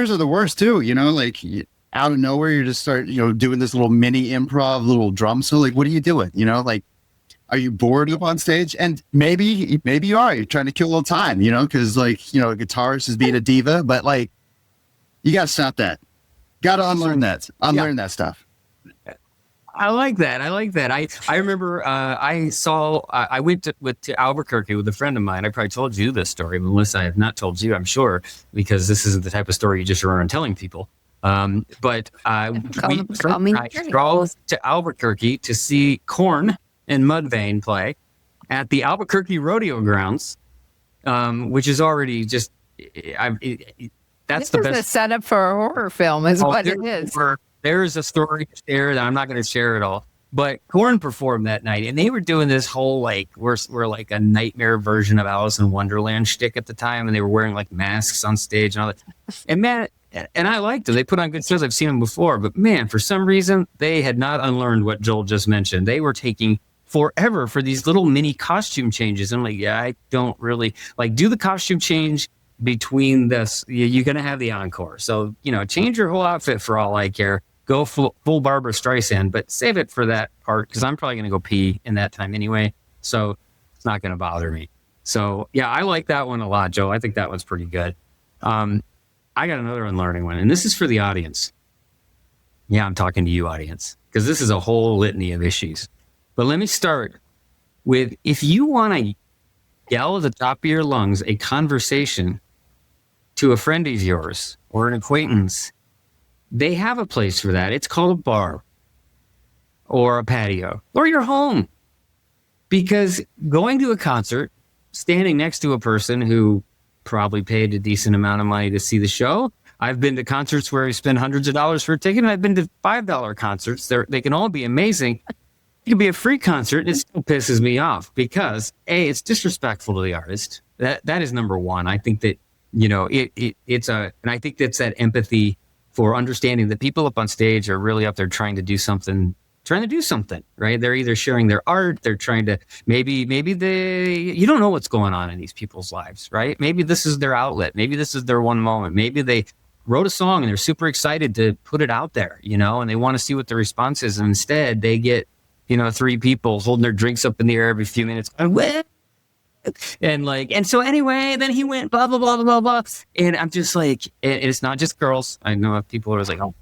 are the worst too, like out of nowhere, you just start, doing this little mini improv, little drum. So like, what are you doing? Like, are you bored up on stage? And maybe you are, you're trying to kill a little time, cause like, a guitarist is being a diva, but like, you got to stop that. Got to unlearn that. Unlearn that stuff. I like that. I remember I went to Albuquerque with a friend of mine. I probably told you this story, Melissa. I have not told you, I'm sure, because this isn't the type of story you just run around telling people. But we drove to Albuquerque to see Korn and Mudvayne play at the Albuquerque Rodeo Grounds, which is already just that's the best. This is a setup for a horror film, is what it is. There's a story there that I'm not going to share at all. But Korn performed that night, and they were doing this whole like we're like a nightmare version of Alice in Wonderland shtick at the time, and they were wearing like masks on stage and all that. And man, and I liked them. They put on good shows. I've seen them before, but man, for some reason, they had not unlearned what Joel just mentioned. They were taking forever for these little mini costume changes. And I'm like, yeah, I don't really like do the costume change between this. You're going to have the encore. So, change your whole outfit for all I care. Go full Barbara Streisand, but save it for that part because I'm probably going to go pee in that time anyway. So it's not going to bother me. So yeah, I like that one a lot, Joe. I think that one's pretty good. I got another unlearning one, and this is for the audience. Yeah, I'm talking to you, audience, because this is a whole litany of issues. But let me start with, if you want to yell at the top of your lungs a conversation to a friend of yours or an acquaintance, they have a place for that. It's called a bar or a patio or your home. Because going to a concert, standing next to a person who probably paid a decent amount of money to see the show. I've been to concerts where you spend hundreds of dollars for a ticket, and I've been to $5 concerts. They can all be amazing. It could be a free concert, and it still pisses me off because A, it's disrespectful to the artist. That is number one. I think that, and I think that's that empathy for understanding that people up on stage are really up there trying to do something, right? They're either sharing their art, they're trying to, maybe you don't know what's going on in these people's lives, right? Maybe this is their outlet. Maybe this is their one moment. Maybe they wrote a song and they're super excited to put it out there, and they want to see what the response is. And instead they get, 3 people holding their drinks up in the air every few minutes. And so anyway, then he went blah, blah, blah, blah, blah, blah. And I'm just like, and it's not just girls. I know people are like, oh,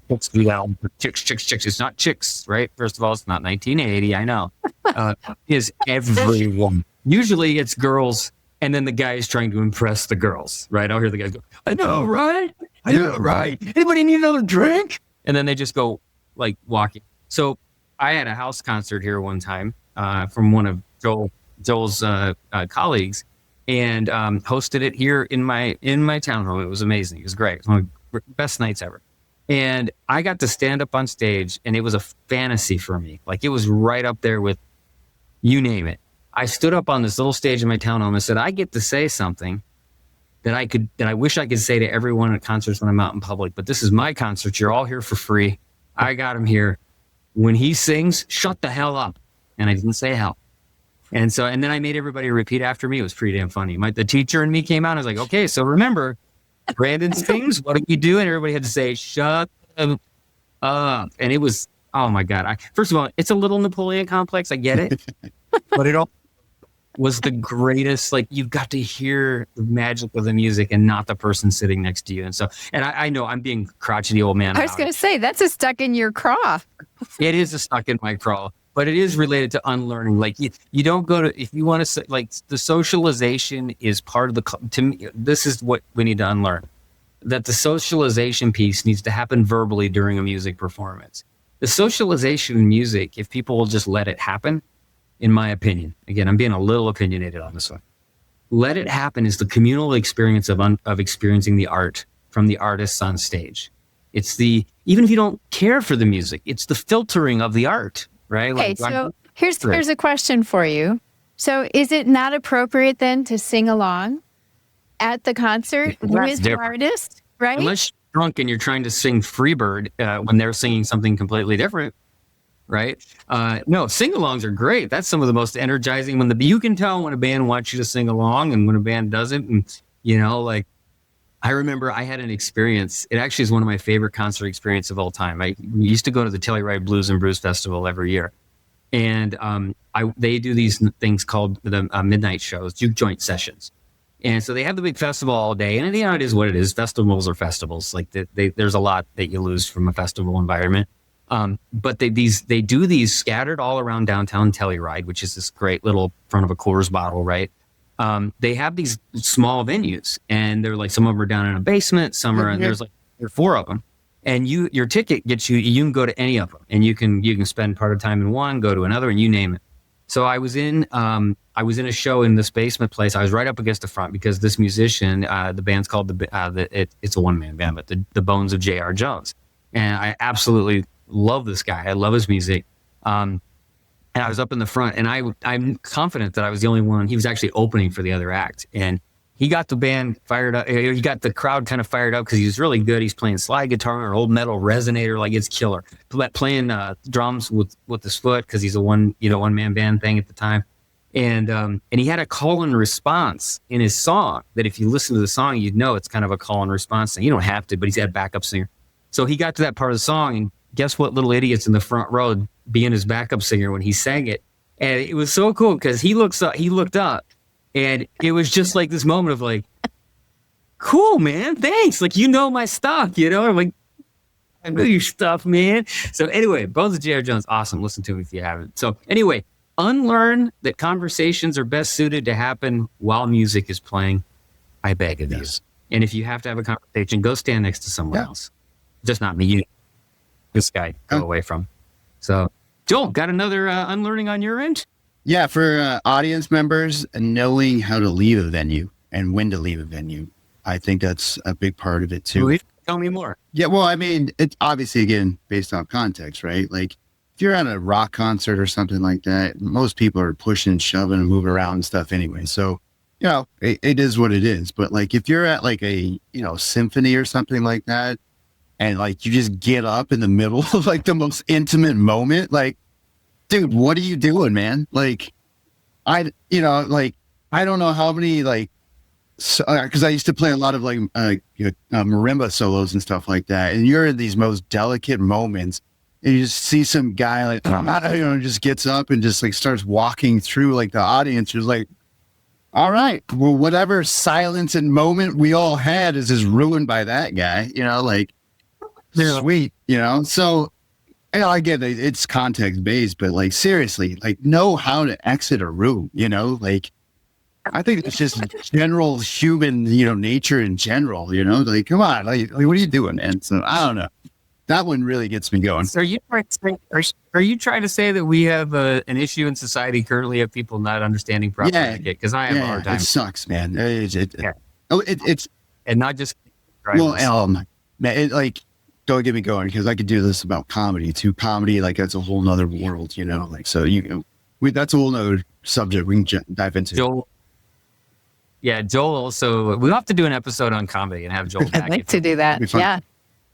chicks. It's not chicks, right? First of all, it's not 1980. I know. Is everyone. Usually it's girls. And then the guy is trying to impress the girls, right? I'll hear the guys go, I know, right? Anybody need another drink? And then they just go like walking. So I had a house concert here one time from one of Joel's colleagues, and hosted it here in my townhome. It was amazing. It was great. It was one of the best nights ever. And I got to stand up on stage, and it was a fantasy for me. Like, it was right up there with you name it. I stood up on this little stage in my townhome and said, I get to say something that I wish I could say to everyone at concerts when I'm out in public, but this is my concert. You're all here for free. I got him here. When he sings, shut the hell up. And I didn't say hell. And then I made everybody repeat after me. It was pretty damn funny. The teacher and me came out. I was like, okay, so remember, Brandon sings. What do you do? And everybody had to say, shut up. And it was, oh my God. First of all, it's a little Napoleon complex. I get it. But it all was the greatest. Like, you've got to hear the magic of the music and not the person sitting next to you. And I know I'm being crotchety old man. I was going to say, that's a stuck in your craw. It is a stuck in my craw. But it is related to unlearning. Like, you don't go to, if you want to say, like, the socialization is part of to me, this is what we need to unlearn. That the socialization piece needs to happen verbally during a music performance. The socialization in music, if people will just let it happen, in my opinion, again, I'm being a little opinionated on this one. Let it happen is the communal experience of experiencing the art from the artists on stage. It's even if you don't care for the music, it's the filtering of the art. Right. Okay, so here's a question for you. So is it not appropriate then to sing along at the concert with the artist, right? Unless you're drunk and you're trying to sing Freebird when they're singing something completely different, right? No, sing-alongs are great. That's some of the most energizing. You can tell when a band wants you to sing along and when a band doesn't. And, I remember I had an experience. It actually is one of my favorite concert experiences of all time. I used to go to the Telluride Blues and Brews Festival every year. And they do these things called the midnight shows, juke joint sessions. And so they have the big festival all day. And it is what it is. Festivals are festivals. Like, there's a lot that you lose from a festival environment. But they do these scattered all around downtown Telluride, which is this great little front of a Coors bottle, right? They have these small venues, and they're like, some of them are down in a basement, some are, there's like 4 of them. And your ticket gets you can go to any of them, and you can spend part of time in one, go to another, and you name it. So I was in a show in this basement place. I was right up against the front because this musician, the band's called it's a one-man band, but the Bones of J.R. Jones. And I absolutely love this guy. I love his music. And I was up in the front, and I'm confident that I was the only one. He was actually opening for the other act, and he got the band fired up. He got the crowd kind of fired up because he was really good. He's playing slide guitar or old metal resonator, like it's killer. Playing drums with his foot because he's a one man band thing at the time, and he had a call and response in his song that if you listen to the song, you'd know it's kind of a call and response thing. You don't have to, but he's had a backup singer. So he got to that part of the song, and guess what? Little idiots in the front row being his backup singer when he sang it. And it was so cool because he looked up, and it was just like this moment of like, cool, man, thanks. Like, my stuff, I'm like, I know your stuff, man. So anyway, Bones of J.R. Jones, awesome. Listen to him if you haven't. So anyway, unlearn that conversations are best suited to happen while music is playing. I beg of you. And if you have to have a conversation, go stand next to someone else. Just not me. You, this guy, go away from. So, Joel, got another unlearning on your end? Yeah, for audience members, knowing how to leave a venue and when to leave a venue. I think that's a big part of it too. Please tell me more. Yeah, well, I mean, it's obviously, again, based on context, right? Like, if you're at a rock concert or something like that, most people are pushing and shoving and moving around and stuff anyway. So, you know, it is what it is. But like, if you're at like a, you know, symphony or something like that, and like you just get up in the middle of like the most intimate moment, like, dude, what are you doing, man? Like, I don't know how many, like, because I used to play a lot of like marimba solos and stuff like that, and you're in these most delicate moments, and you just see some guy like just gets up and just like starts walking through like the audience. You're like, all right, well, whatever silence and moment we all had is just ruined by that guy, you know, like, sweet, you know. So, you know, I get it, it's context based, but like, seriously, like, know how to exit a room, you know, like, I think it's just general human, you know, nature in general, you know, like, come on, like what are you doing, man? So I don't know. That one really gets me going. So are you trying to say that we have an issue in society currently of people not understanding proper etiquette? Because I have a hard time. It sucks, man. It's and not just man, it, like, don't get me going, because I could do this about comedy too. Comedy, like, that's a whole nother world, you know, like, so that's a whole nother subject we can dive into. Joel also, we'll have to do an episode on comedy and have Joel back. I'd like to do that. Yeah.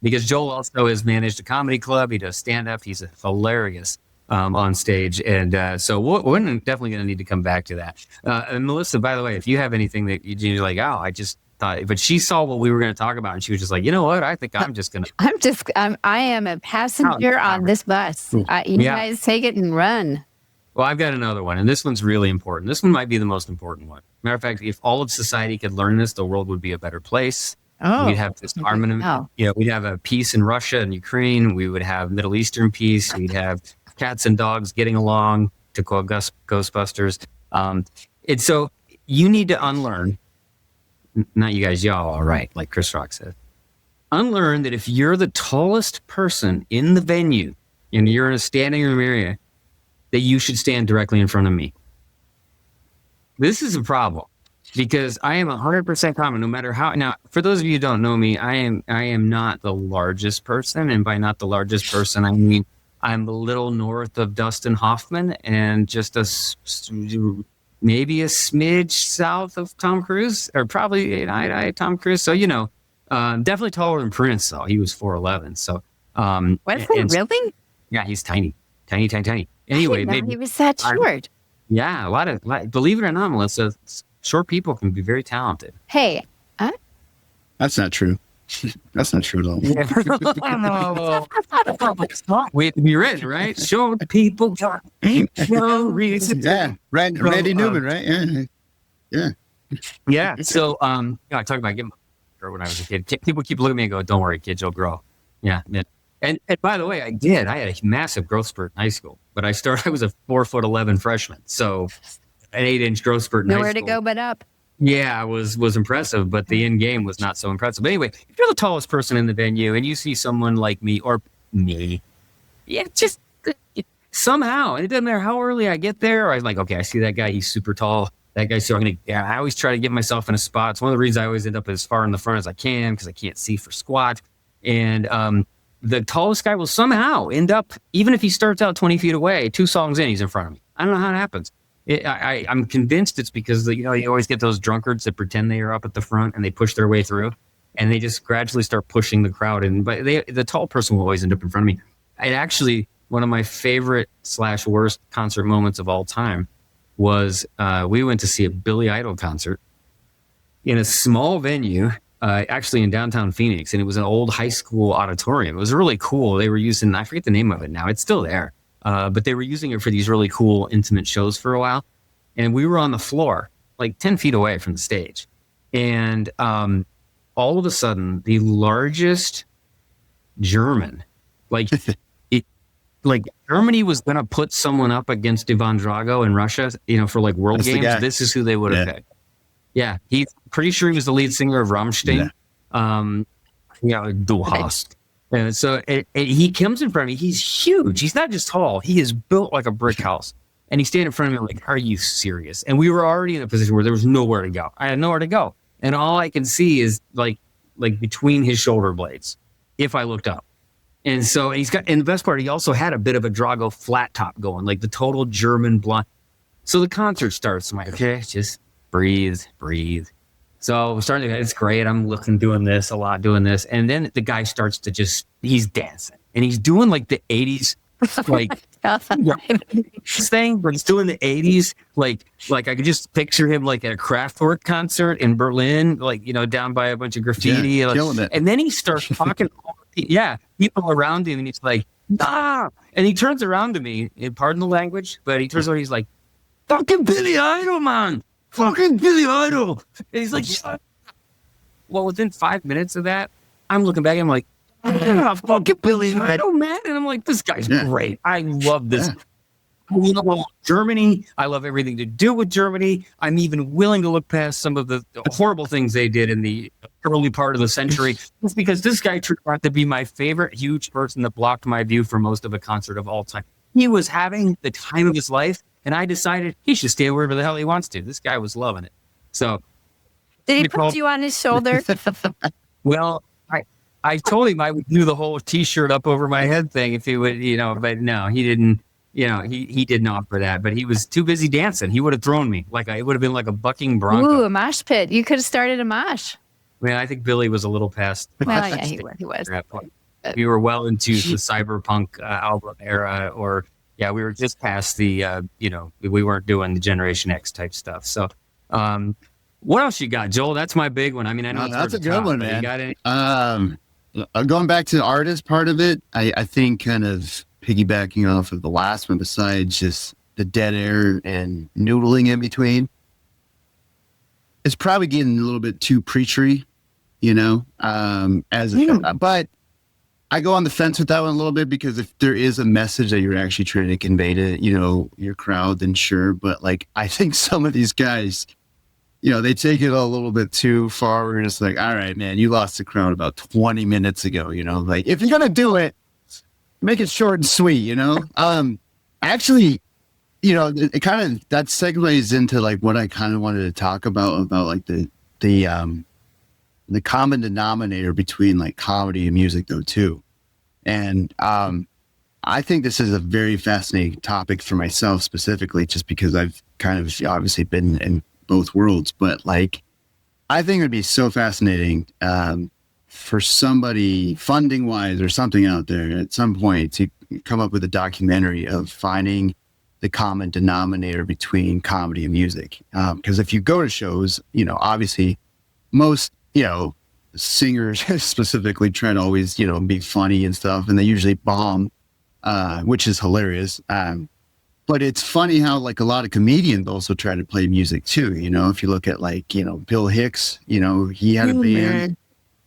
Because Joel also has managed a comedy club. He does stand-up. He's hilarious on stage. And so we're definitely going to need to come back to that. And Melissa, by the way, if you have anything that you're like, oh, I just thought, but she saw what we were going to talk about and she was just like, you know what? I think I'm just going to. I am a passenger on this bus. Cool. You guys take it and run. Well, I've got another one, and this one's really important. This one might be the most important one. Matter of fact, if all of society could learn this, the world would be a better place. Oh, we'd have this armament. We'd have a peace in Russia and Ukraine. We would have Middle Eastern peace. We'd have cats and dogs getting along, to quote Ghostbusters. And so you need to unlearn, not you guys, y'all, all right, like Chris Rock said. Unlearn that if you're the tallest person in the venue and you're in a standing room area, that you should stand directly in front of me. This is a problem because I am 100% common, no matter how. Now, for those of you who don't know me, I am not the largest person, and by not the largest person, I mean I'm a little north of Dustin Hoffman and just maybe a smidge south of Tom Cruise, or probably Tom Cruise. So definitely taller than Prince, though. He was 4'11". So was he really? Yeah, he's tiny. Anyway, maybe he was that short. Yeah, believe it or not, Melissa, short people can be very talented. Hey, that's not true. That's not true at all. Wait to be written, right? Short people no reason. Yeah, Randy Newman, right? Yeah. So, I talked about getting my when I was a kid. People keep looking at me and go, "Don't worry, kid, you'll grow." Yeah. And by the way, I had a massive growth spurt in high school, but I was a 4'11" freshman. So an 8-inch growth spurt in high school. Nowhere to go but up. Yeah, was impressive, but the end game was not so impressive. But anyway, if you're the tallest person in the venue and you see someone like me or me, just somehow, and it doesn't matter how early I get there, I'm like, okay, I see that guy, he's super tall. That guy's so I always try to get myself in a spot. It's one of the reasons I always end up as far in the front as I can because I can't see for squat. And the tallest guy will somehow end up, even if he starts out 20 feet away, 2 songs in, he's in front of me. I don't know how it happens. I'm convinced it's because you always get those drunkards that pretend they are up at the front and they push their way through, and they just gradually start pushing the crowd in. But the tall person will always end up in front of me. Actually, one of my favorite / worst concert moments of all time was we went to see a Billy Idol concert in a small venue, actually in downtown Phoenix, and it was an old high school auditorium. It was really cool. They were using, I forget the name of it now. It's still there. But they were using it for these really cool, intimate shows for a while. And we were on the floor, like 10 feet away from the stage. And all of a sudden, the largest German, like like Germany was going to put someone up against Ivan Drago in Russia, for like World That's the Games, guy. this is who they would have picked. Yeah, he's pretty sure he was the lead singer of Rammstein. Du hast. And so he comes in front of me. He's huge. He's not just tall. He is built like a brick house. And he's standing in front of me like, are you serious? And we were already in a position where there was nowhere to go. I had nowhere to go. And all I can see is like between his shoulder blades, if I looked up. And so and the best part, he also had a bit of a Drago flat top going, like the total German blonde. So the concert starts. I'm like, okay, just breathe. So we're starting to, it's great. I'm doing this a lot. And then the guy starts to he's dancing and he's doing like the 80s, like thing, but he's doing the 80s. Like I could just picture him like at a Kraftwerk concert in Berlin, like, down by a bunch of graffiti. Killing it. And then he starts talking, people around him and he's like, ah, and he turns around to me, and pardon the language, but he turns around, he's like, fucking Billy Idol, man. Fucking Billy Idol. And he's like, shut up. Well, within 5 minutes of that, I'm looking back and I'm like, fucking Billy Idol, man. And I'm like, this guy's great. I love this. I love Germany. I love everything to do with Germany. I'm even willing to look past some of the horrible things they did in the early part of the century. It's because this guy turned out to be my favorite huge person that blocked my view for most of a concert of all time. He was having the time of his life. And I decided he should stay wherever the hell he wants to. This guy was loving it. So, did he put you on his shoulder? Well, I told him I would do the whole T-shirt up over my head thing if he would, but no, he didn't. He didn't offer that. But he was too busy dancing. He would have thrown me it would have been like a bucking bronco. Ooh, a mosh pit. You could have started a mosh. Man, I think Billy was a little past. Well, yeah, he was. We were well into the cyberpunk album era, or. Yeah, we were just past the, we weren't doing the Generation X type stuff. So, what else you got, Joel? That's my big one. I mean, I know that's a good one, man. You got any? Going back to the artist part of it, I think kind of piggybacking off of the last one, besides just the dead air and noodling in between, it's probably getting a little bit too preachery, but I go on the fence with that one a little bit, because if there is a message that you're actually trying to convey to, your crowd, then sure. But like, I think some of these guys, they take it a little bit too far. We're just like, all right, man, you lost the crowd about 20 minutes ago, like if you're going to do it, make it short and sweet, actually, it kind of, that segues into like what I kind of wanted to talk about like the common denominator between like comedy and music though too. And I think this is a very fascinating topic for myself specifically, just because I've kind of obviously been in both worlds. But like, I think it would be so fascinating for somebody funding wise or something out there at some point to come up with a documentary of finding the common denominator between comedy and music. Because if you go to shows, obviously most, singers specifically try to always, be funny and stuff, and they usually bomb, which is hilarious. But it's funny how like a lot of comedians also try to play music too. If you look at like, Bill Hicks, he had a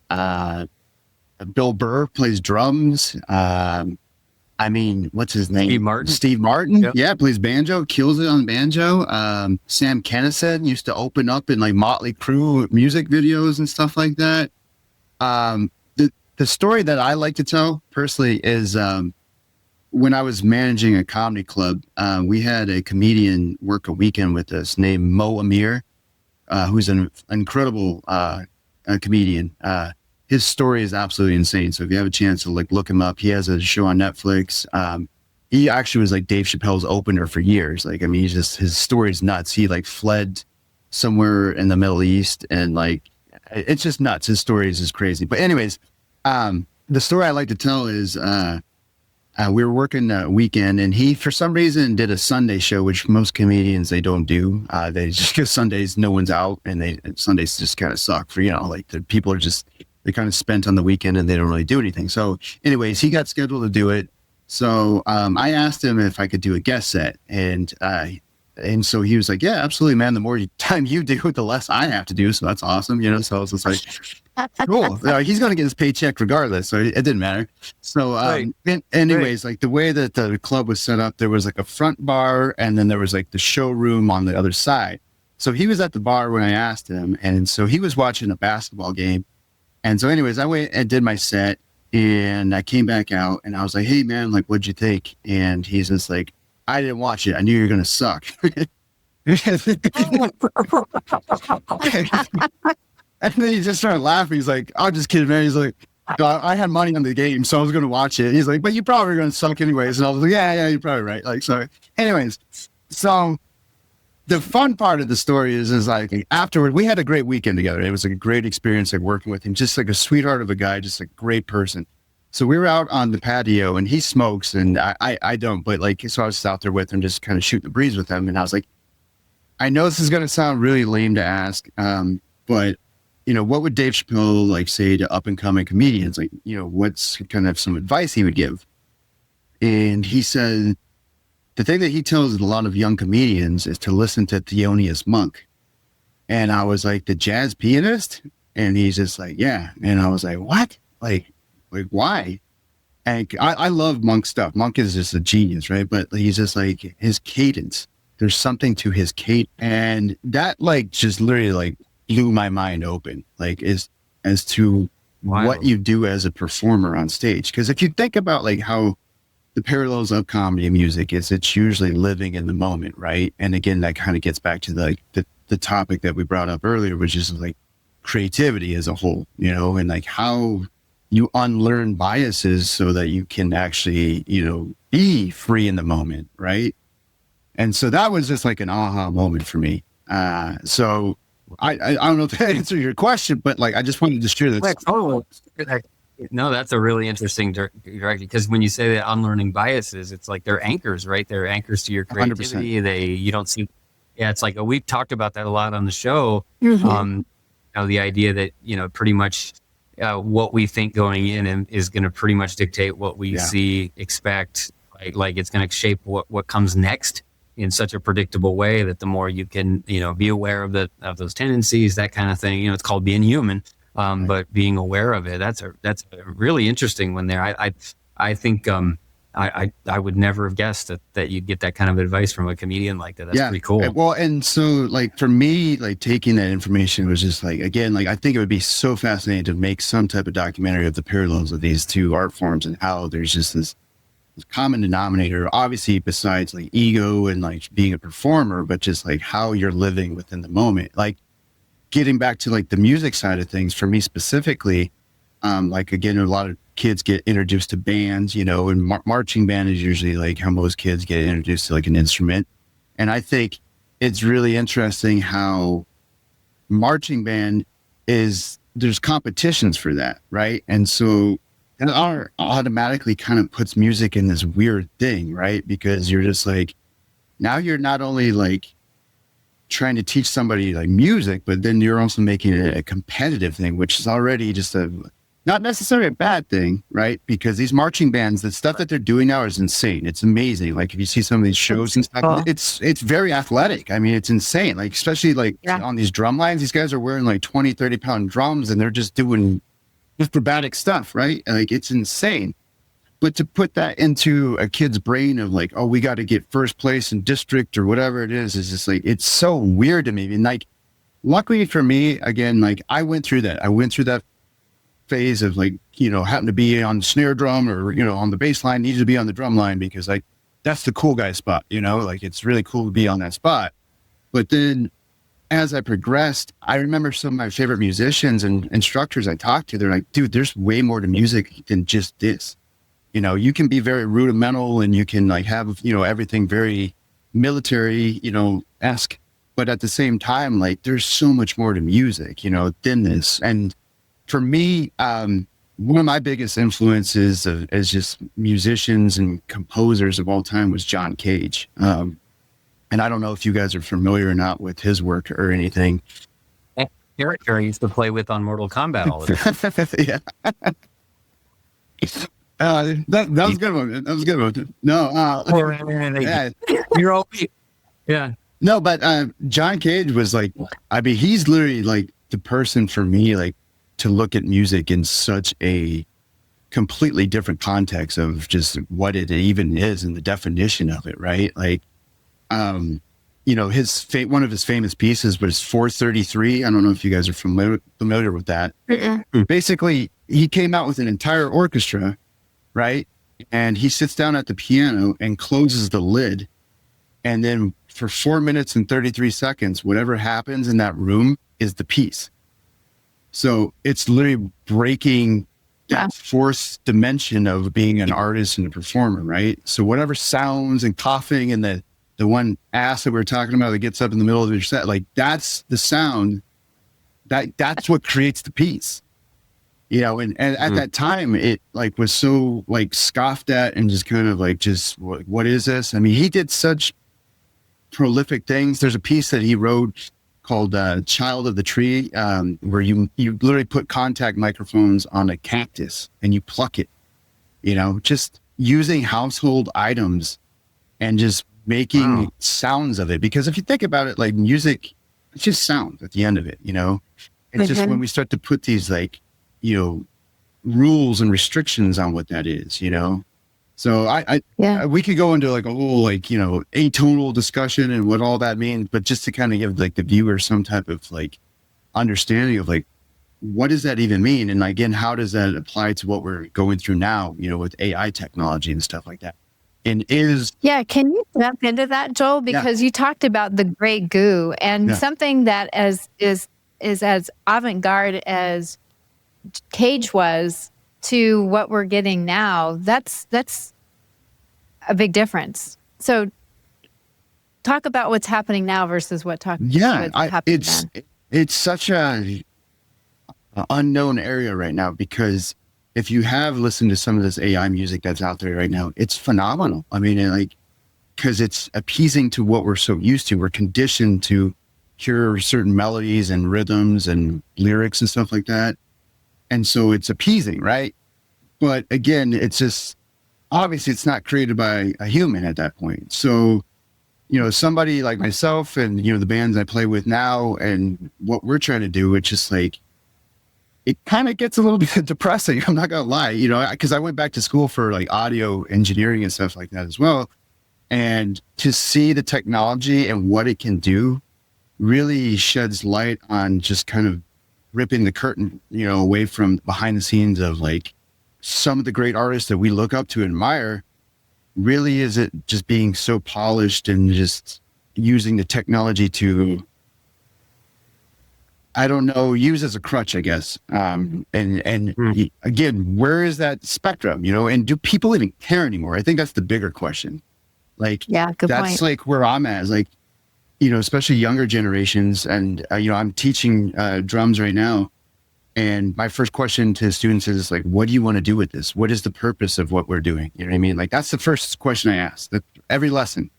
band. Bill Burr plays drums. What's his name? Steve Martin. Yep. Yeah, plays banjo, kills it on banjo. Sam Kinison used to open up in like Motley Crue music videos and stuff like that. The story that I like to tell personally is when I was managing a comedy club, we had a comedian work a weekend with us named Mo Amir, who's an incredible comedian. His story is absolutely insane. So if you have a chance to like look him up, he has a show on Netflix. He actually was like Dave Chappelle's opener for years. Like, his story is nuts. He like fled somewhere in the Middle East, and like, it's just nuts. His story is just crazy. But anyways, the story I like to tell is, we were working a weekend, and he, for some reason, did a Sunday show, which most comedians, they don't do. They just, because Sundays, no one's out, and Sundays just kind of suck for, like the people are just, they kind of spent on the weekend and they don't really do anything. So anyways, he got scheduled to do it. So I asked him if I could do a guest set, and And so he was like, yeah, absolutely, man. The more time you do, the less I have to do. So that's awesome. So I was just like, cool. He's going to get his paycheck regardless. So it didn't matter. So, Right. anyways, like the way that the club was set up, there was like a front bar and then there was like the showroom on the other side. So he was at the bar when I asked him. And so he was watching a basketball game. And so anyways, I went and did my set and I came back out and I was like, hey man, like, what'd you think? And he's just like, I didn't watch it. I knew you were going to suck. And then he just started laughing. He's like, I'm just kidding, man. He's like, I had money on the game, so I was going to watch it. He's like, but you probably going to suck anyways. And I was like, yeah, you're probably right. Like, so anyways, so the fun part of the story is like afterward, we had a great weekend together. It was like a great experience, like working with him, just like a sweetheart of a guy, just a great person. So we were out on the patio and he smokes and I don't, but like, so I was out there with him, just kind of shooting the breeze with him. And I was like, I know this is going to sound really lame to ask, but what would Dave Chappelle like say to up and coming comedians? Like, what's kind of some advice he would give? And he said, the thing that he tells a lot of young comedians is to listen to Thelonious Monk. And I was like, the jazz pianist? And he's just like, yeah. And I was like, what? Like why? And I love Monk stuff. Monk is just a genius, right? But he's just like his cadence. There's something to his cadence. And that like just literally like blew my mind open, like as to what you do as a performer on stage. Because if you think about like how the parallels of comedy and music is, it's usually living in the moment, right? And again, that kind of gets back to the topic that we brought up earlier, which is like creativity as a whole, and like how you unlearn biases so that you can actually, be free in the moment, right? And so that was just like an aha moment for me. So I don't know if that answered your question, but like I just wanted to share this. No, that's a really interesting direction, because when you say that unlearning biases, it's like they're anchors, right? They're anchors to your creativity. 100%. You don't see. Yeah, it's like we've talked about that a lot on the show. The idea that pretty much what we think going in is going to pretty much dictate what we see, expect. Like it's going to shape what comes next in such a predictable way that the more you can, be aware of those tendencies, that kind of thing. It's called being human, but being aware of it. That's a really interesting one there. I think I would never have guessed that you'd get that kind of advice from a comedian like that. That's pretty cool. Well, and so like for me, like taking that information was just like, again, like I think it would be so fascinating to make some type of documentary of the parallels of these two art forms and how there's just this common denominator, obviously besides like ego and like being a performer, but just like how you're living within the moment. Like getting back to like the music side of things for me specifically, like again, a lot of kids get introduced to bands, and marching band is usually like how most kids get introduced to like an instrument. And I think it's really interesting how marching band there's competitions for that, right? And so and art automatically kind of puts music in this weird thing, right? Because you're just like, now you're not only like trying to teach somebody like music, but then you're also making it a competitive thing, which is already just not necessarily a bad thing, right? Because these marching bands, the stuff that they're doing now is insane. It's amazing. Like if you see some of these shows and stuff, it's very athletic. I mean, it's insane. Like, especially like on these drum lines, these guys are wearing like 20, 30 pound drums and they're just doing acrobatic stuff, right? Like it's insane. But to put that into a kid's brain of like, oh, we got to get first place in district or whatever it is just like, it's so weird to me. And like, luckily for me, again, like I went through that phase of like, having to be on the snare drum or, on the bass line, needed to be on the drum line because like, that's the cool guy spot, like it's really cool to be on that spot. But then as I progressed, I remember some of my favorite musicians and instructors I talked to, they're like, dude, there's way more to music than just this. You can be very rudimental and you can like have, everything very military, esque, but at the same time, like there's so much more to music, than this. And for me, one of my biggest influences as just musicians and composers of all time was John Cage. And I don't know if you guys are familiar or not with his work or anything. Character I used to play with on Mortal Kombat all the time. That was a good one. That was a good one. No, You're OP. Yeah. No, but John Cage was like, I mean, he's literally like the person for me, like to look at music in such a completely different context of just what it even is and the definition of it, right? Like, you know, one of his famous pieces was 433. I don't know if you guys are familiar with that. Basically, he came out with an entire orchestra, right? And he sits down at the piano and closes the lid. And then for 4 minutes and 33 seconds, whatever happens in that room is the piece. So it's literally breaking that fourth dimension of being an artist and a performer, right? So whatever sounds and coughing and the one ass that we were talking about that gets up in the middle of your set, like that's the sound that's what creates the piece, you know? And at that time it like was so like scoffed at and just kind of like, just what is this? I mean, he did such prolific things. There's a piece that he wrote called Child of the Tree, where you literally put contact microphones on a cactus and you pluck it, you know, just using household items and just making sounds of it. Because if you think about it, like music, it's just sound at the end of it, you know? It's just when we start to put these like, you know, rules and restrictions on what that is, you know? So we could go into like a whole, like, you know, atonal discussion and what all that means, but just to kind of give like the viewer some type of like understanding of like, what does that even mean? And again, how does that apply to what we're going through now, you know, with AI technology and stuff like that? And can you jump into that, Joel? Because you talked about the great goo and something that is as avant-garde as Cage was to what we're getting now. That's a big difference. So talk about what's happening now versus what happened then. It's such a unknown area right now, because if you have listened to some of this AI music that's out there right now, it's phenomenal. I mean, like, because it's appeasing to what we're so used to. We're conditioned to hear certain melodies and rhythms and lyrics and stuff like that. And so it's appeasing, right? But again, it's just, obviously it's not created by a human at that point. So, you know, somebody like myself and, you know, the bands I play with now and what we're trying to do, it's just like, it kind of gets a little bit depressing. I'm not going to lie, you know, because I went back to school for like audio engineering and stuff like that as well. And to see the technology and what it can do really sheds light on just kind of ripping the curtain, you know, away from behind the scenes of like some of the great artists that we look up to and admire. Really, is it just being so polished and just using the technology to, I don't know, use as a crutch, I guess. Again, where is that spectrum, you know, and do people even care anymore? I think that's the bigger question. Like, good that's point. like where I'm at, is like, you know, especially younger generations. And, you know, I'm teaching drums right now. And my first question to students is like, what do you want to do with this? What is the purpose of what we're doing? You know what I mean? Like, that's the first question I ask every lesson.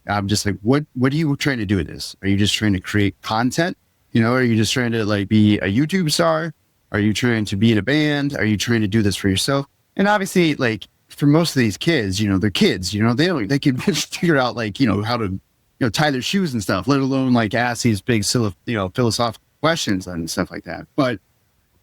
I'm just like, what are you trying to do with this? Are you just trying to create content? You know, are you just trying to like be a YouTube star? Are you trying to be in a band? Are you trying to do this for yourself? And obviously, like for most of these kids, you know, they're kids, you know, they can figure out like, you know, how to, you know, tie their shoes and stuff, let alone like ask these big, you know, philosophical questions and stuff like that. But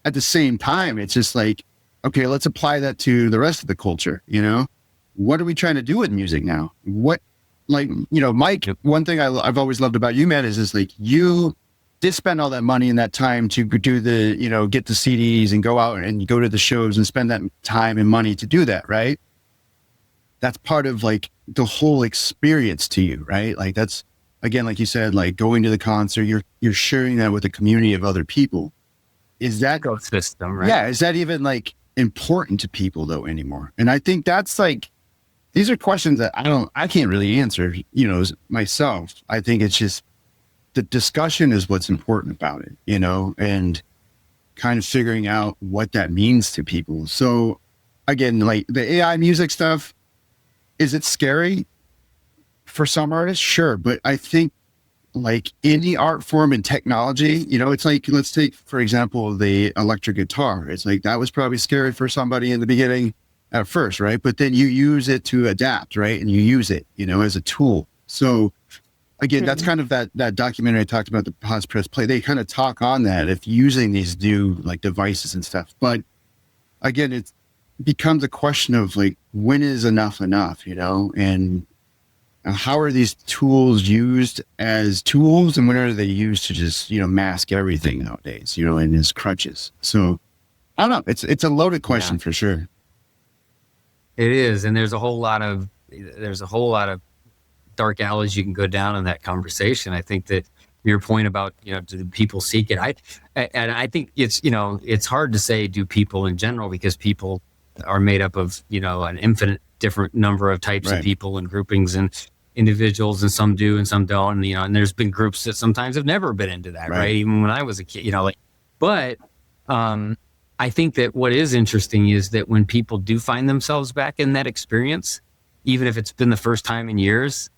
at the same time, it's just like, okay, let's apply that to the rest of the culture. You know, what are we trying to do with music now? What, like, you know, Mike, one thing I've always loved about you, man, is just like, you did spend all that money and that time to do the, you know, get the CDs and go out and go to the shows and spend that time and money to do that. Right. That's part of like the whole experience to you, right? Like that's, again, like you said, like going to the concert, you're sharing that with a community of other people. Is that ecosystem, right? Yeah. Is that even like important to people though anymore? And I think that's like, these are questions that I can't really answer, you know, myself. I think it's just the discussion is what's important about it, you know, and kind of figuring out what that means to people. So again, like the AI music stuff, is it scary for some artists? Sure. But I think like any art form and technology, you know, it's like, let's take, for example, the electric guitar. It's like, that was probably scary for somebody in the beginning at first, right? But then you use it to adapt, right? And you use it, you know, as a tool. So again, that's kind of that documentary I talked about, the pause, press, play. They kind of talk on that if using these new like devices and stuff. But again, it becomes a question of like, when is enough, and how are these tools used as tools, and when are they used to just, mask everything nowadays, and as crutches. So I don't know. It's a loaded question for sure. It is. And there's a whole lot of dark alleys you can go down in that conversation. I think that your point about, do people seek it? I think it's hard to say, do people in general, because people are made up of, an infinite different number of types of people and groupings and individuals, and some do and some don't. And, and there's been groups that sometimes have never been into that. Right. Even when I was a kid, but, I think that what is interesting is that when people do find themselves back in that experience, even if it's been the first time in years,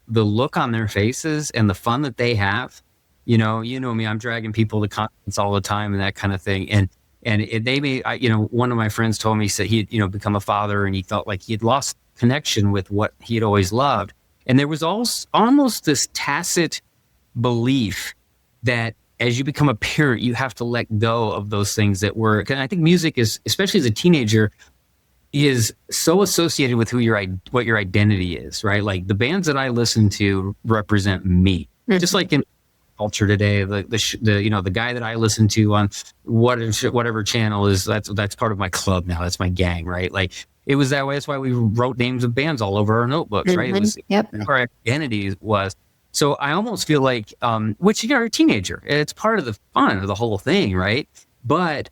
the look on their faces and the fun that they have, you know me, I'm dragging people to conference all the time and that kind of thing. And they may, one of my friends told me, he said he had, become a father, and he felt like he had lost connection with what he had always loved. And there was almost this tacit belief that as you become a parent, you have to let go of those things that were, and I think music is, especially as a teenager, is so associated with what your identity is, right? Like the bands that I listen to represent me, just like in culture today, the guy that I listen to on whatever channel is, that's part of my club now. That's my gang, right? Like it was that way. That's why we wrote names of bands all over our notebooks, right? It was our identity was. So I almost feel like, which you're a teenager, it's part of the fun of the whole thing, right? But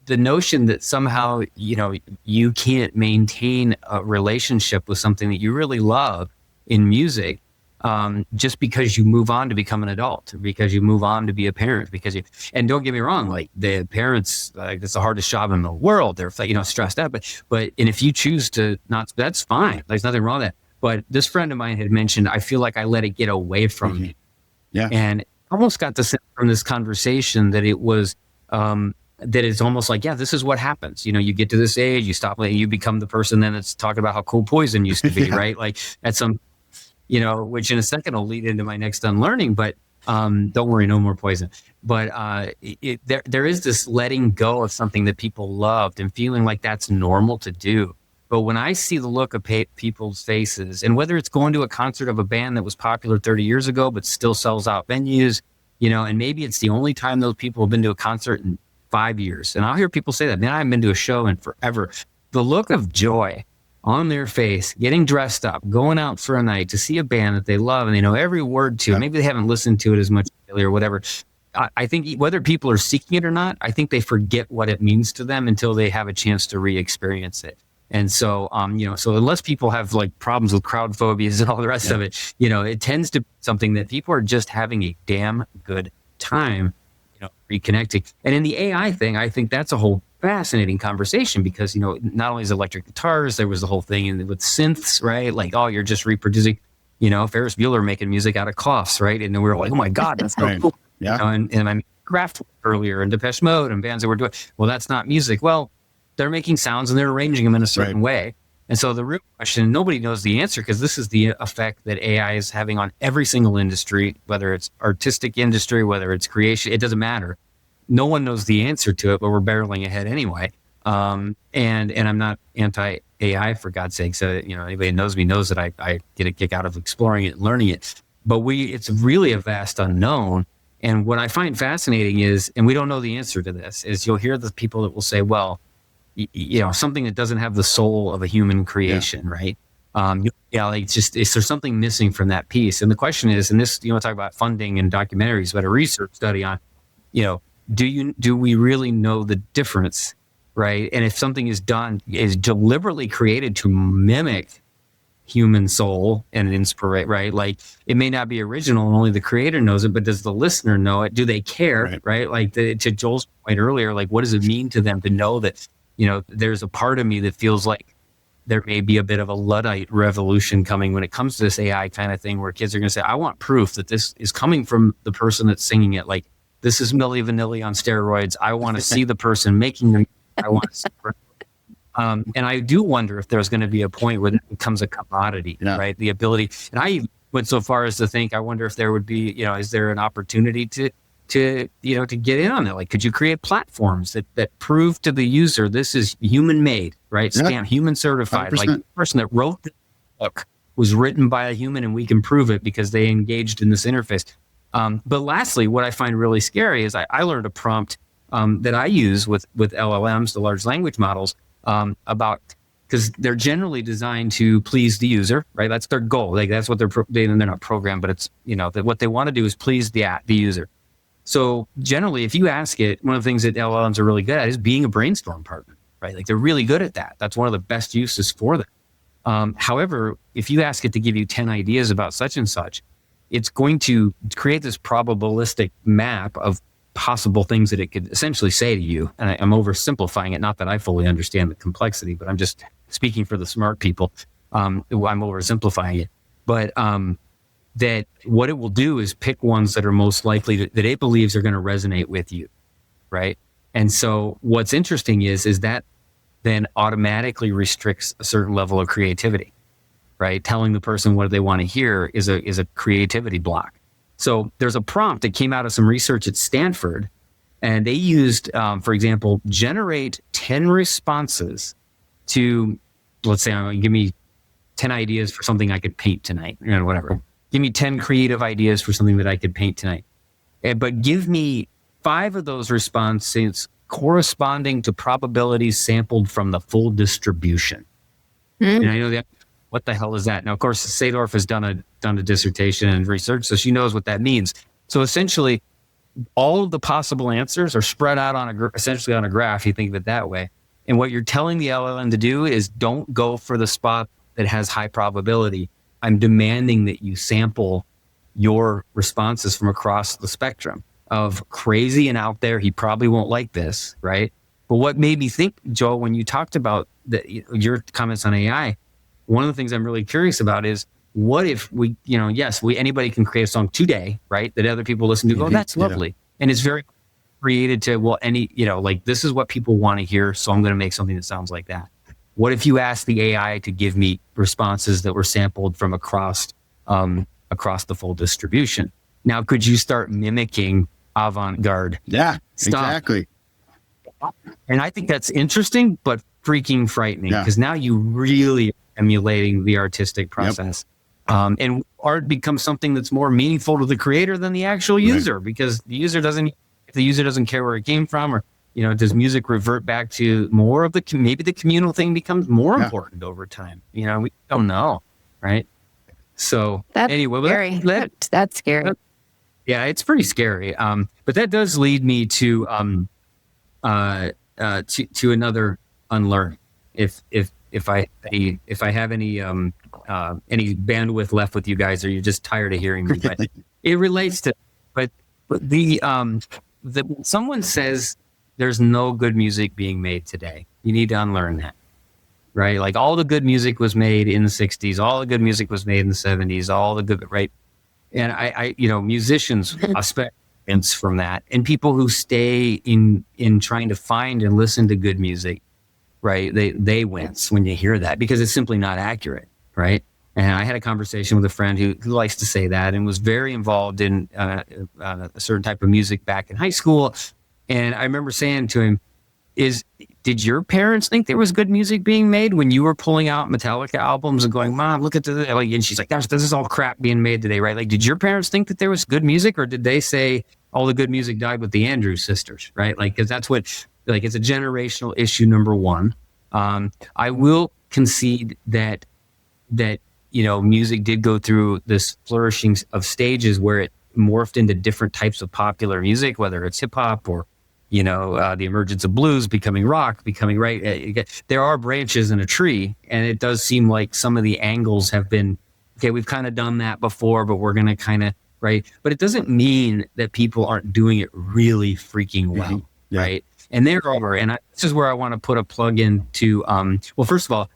the notion that somehow, you can't maintain a relationship with something that you really love in music, just because you move on to become an adult, because you move on to be a parent, and don't get me wrong, like the parents, it's the hardest job in the world. They're stressed out, and if you choose to not, that's fine. There's nothing wrong with that. But this friend of mine had mentioned, I feel like I let it get away from me. Yeah. And almost got the sense from this conversation that it was, that it's almost like, this is what happens. You get to this age, you stop, you become the person then that's talking about how cool Poison used to be, right? Like at some, which in a second will lead into my next unlearning, but don't worry, no more Poison. But there is this letting go of something that people loved and feeling like that's normal to do. But when I see the look of people's faces, and whether it's going to a concert of a band that was popular 30 years ago, but still sells out venues, and maybe it's the only time those people have been to a concert in 5 years. And I'll hear people say that, man, I haven't been to a show in forever. The look of joy on their face, getting dressed up, going out for a night to see a band that they love and they know every word to, maybe they haven't listened to it as much or whatever. I think whether people are seeking it or not, I think they forget what it means to them until they have a chance to re-experience it. And so, so unless people have like problems with crowd phobias and all the rest of it, it tends to be something that people are just having a damn good time, reconnecting. And in the AI thing, I think that's a whole fascinating conversation because, not only is electric guitars, there was the whole thing with synths, right? Like, oh, you're just reproducing, Ferris Bueller making music out of coughs, right? And then we were like, oh my God, that's so cool. Yeah. And I mean, Kraft earlier and Depeche Mode and bands that were doing, well, that's not music. Well, they're making sounds and they're arranging them in a certain way. And so the real question, nobody knows the answer because this is the effect that AI is having on every single industry, whether it's artistic industry, whether it's creation, it doesn't matter. No one knows the answer to it, but we're barreling ahead anyway. And I'm not anti-AI for God's sake. So, anybody who knows me knows that I get a kick out of exploring it and learning it. But it's really a vast unknown. And what I find fascinating is, and we don't know the answer to this, is you'll hear the people that will say, well, something that doesn't have the soul of a human creation, right? Like is there something missing from that piece? And the question is, and this, talk about funding and documentaries, but a research study on, do we really know the difference, right? And if something is deliberately created to mimic human soul and inspire, right? Like it may not be original and only the creator knows it, but does the listener know it? Do they care, right? Like to Joel's point earlier, like what does it mean to them to know that, there's a part of me that feels like there may be a bit of a Luddite revolution coming when it comes to this AI kind of thing where kids are going to say, I want proof that this is coming from the person that's singing it. Like this is Milli Vanilli on steroids. I want to see the person making them. I want to see and I do wonder if there's going to be a point where it becomes a commodity, right? The ability, and I went so far as to think, I wonder if there would be, is there an opportunity to get in on it? Like, could you create platforms that prove to the user this is human made, right? Stamp, human certified. 100%. Like the person that wrote the book was written by a human, and we can prove it because they engaged in this interface. But lastly, what I find really scary is I learned a prompt that I use with LLMs, the large language models, because they're generally designed to please the user, right? That's their goal. Like that's what they're not programmed, but it's what they want to do is please the user. So generally, if you ask it, one of the things that LLMs are really good at is being a brainstorm partner, right? Like they're really good at that. That's one of the best uses for them. However, if you ask it to give you 10 ideas about such and such, it's going to create this probabilistic map of possible things that it could essentially say to you. And I'm oversimplifying it. Not that I fully understand the complexity, but I'm just speaking for the smart people. I'm oversimplifying it. But that what it will do is pick ones that are most likely that it believes are going to resonate with you, right? And so what's interesting is that then automatically restricts a certain level of creativity, right? Telling the person what they want to hear is a creativity block. So there's a prompt that came out of some research at Stanford, and they used, for example, generate 10 responses to, let's say, give me 10 ideas for something I could paint tonight, whatever. Give me 10 creative ideas for something that I could paint tonight. But give me 5 of those responses corresponding to probabilities sampled from the full distribution. And I know that. What the hell is that? Now, of course, Sadorf has done a dissertation and research, so she knows what that means. So essentially, all of the possible answers are spread out essentially on a graph. You think of it that way. And what you're telling the LLM to do is don't go for the spot that has high probability. I'm demanding that you sample your responses from across the spectrum of crazy and out there. He probably won't like this, right? But what made me think, Joel, when you talked about your comments on AI, one of the things I'm really curious about is what if we, anybody can create a song today, right? That other people listen to, go, that's lovely. Yeah. And it's very created to, this is what people want to hear. So I'm going to make something that sounds like that. What if you asked the AI to give me responses that were sampled from across the full distribution? Now, could you start mimicking avant-garde? Yeah, stuff? Exactly. And I think that's interesting, but freaking frightening because now you really emulating the artistic process. Yep. And art becomes something that's more meaningful to the creator than the actual user, because the user doesn't care where it came from, or does music revert back to more of maybe the communal thing becomes more important over time. We don't know, right? So that's anyway, scary. That's scary. Yeah, it's pretty scary. But that does lead me to another UnLearn. If I have any bandwidth left with you guys, or you're just tired of hearing me, but it relates to. But someone says there's no good music being made today. You need to unlearn that, right? Like all the good music was made in the 60s, all the good music was made in the 70s, all the good, right? And I musicians expect from that, and people who stay in trying to find and listen to good music, right? They wince when you hear that, because it's simply not accurate, right? And I had a conversation with a friend who likes to say that, and was very involved in a certain type of music back in high school. And I remember saying to him, did your parents think there was good music being made when you were pulling out Metallica albums and going, Mom, look at this? And she's like, this is all crap being made today, right? Like, did your parents think that there was good music, or did they say all the good music died with the Andrews sisters, right? Like, because that's what, like, it's a generational issue, number one. I will concede that music did go through this flourishing of stages where it morphed into different types of popular music, whether it's hip hop or the emergence of blues, becoming rock, right. There are branches in a tree, and it does seem like some of the angles have been, okay, we've kind of done that before, but we're going to kind of, right. But it doesn't mean that people aren't doing it really freaking well, mm-hmm. Right. And this is where I want to put a plug in to, well, first of all,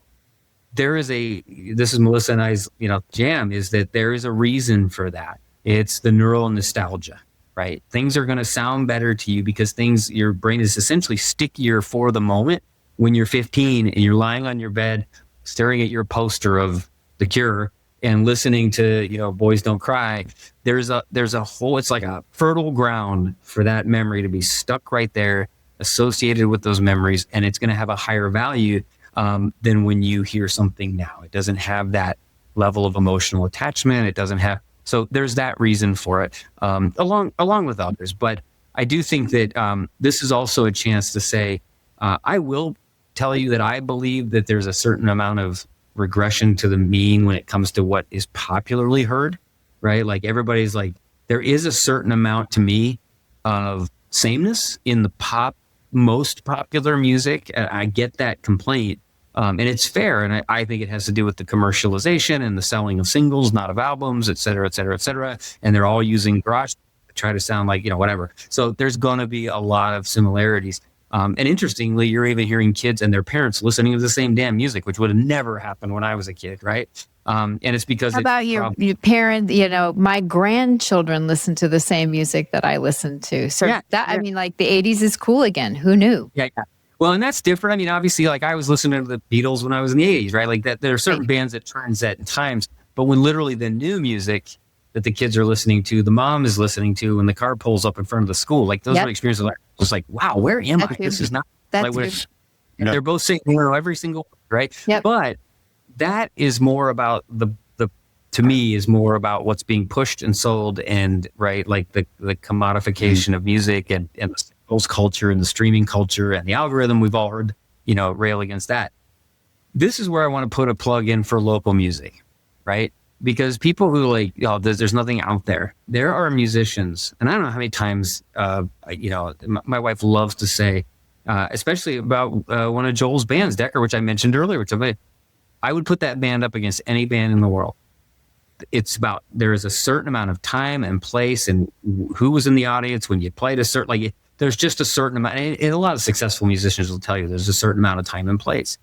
this is Melissa and I's, jam, is that there is a reason for that. It's the neural nostalgia. Right. Things are going to sound better to you because your brain is essentially stickier for the moment when you're 15 and you're lying on your bed staring at your poster of The Cure, and listening to, Boys Don't Cry, there's a whole, it's like a fertile ground for that memory to be stuck right there, associated with those memories. And it's going to have a higher value than when you hear something now. It doesn't have that level of emotional attachment. It doesn't have, so there's that reason for it, along with others. But I do think that this is also a chance to say, I will tell you that I believe that there's a certain amount of regression to the mean when it comes to what is popularly heard, right? Like everybody's like, there is a certain amount to me of sameness in the most popular music. I get that complaint. And it's fair. And I think it has to do with the commercialization and the selling of singles, not of albums, et cetera, et cetera, et cetera. And they're all using garage to try to sound like, whatever. So there's going to be a lot of similarities. And interestingly, you're even hearing kids and their parents listening to the same damn music, which would have never happened when I was a kid, right? And it's because How about your parent, my grandchildren listen to the same music that I listen to. So I mean, like the 80s is cool again. Who knew? Yeah. Well, and that's different. I mean, obviously, like I was listening to the Beatles when I was in the 80s, right? Like that, there are certain bands that trends at times, but when literally the new music that the kids are listening to, the mom is listening to when the car pulls up in front of the school, like those are experiences like, just like, wow, where am I? This is not like they're both saying, every single, right? Yep. But that is more about to me is more about what's being pushed and sold and right, like the commodification of music and the sales culture and the streaming culture and the algorithm. We've all heard, rail against that. This is where I want to put a plug in for local music, right? Because people who like, there's nothing out there. There are musicians, and I don't know how many times, my wife loves to say, especially about one of Joel's bands, Decker, which I mentioned earlier, I would put that band up against any band in the world. It's about, there is a certain amount of time and place and who was in the audience when you played a certain, there's just a certain amount, and a lot of successful musicians will tell you there's a certain amount of time and place.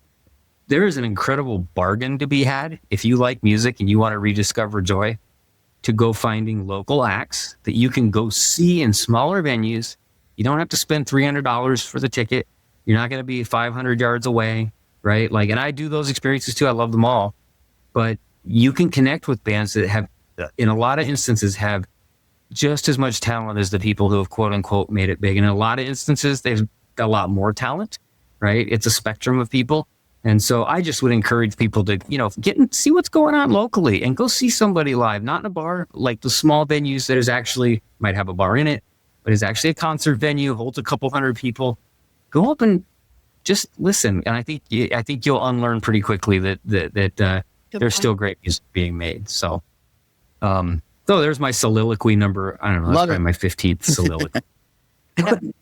There is an incredible bargain to be had if you like music and you want to rediscover joy, to go finding local acts that you can go see in smaller venues. You don't have to spend $300 for the ticket. You're not going to be 500 yards away, right? Like, and I do those experiences too. I love them all. But you can connect with bands that have, in a lot of instances, have just as much talent as the people who have quote unquote made it big. And in a lot of instances, they've got a lot more talent, right? It's a spectrum of people. And so I just would encourage people to, get and see what's going on locally and go see somebody live, not in a bar, like the small venues that is actually, might have a bar in it, but is actually a concert venue, holds a couple hundred people. Go up and just listen. And I think you'll unlearn pretty quickly that there's still great music being made. So, so there's my soliloquy number. I don't know. That's probably my 15th soliloquy.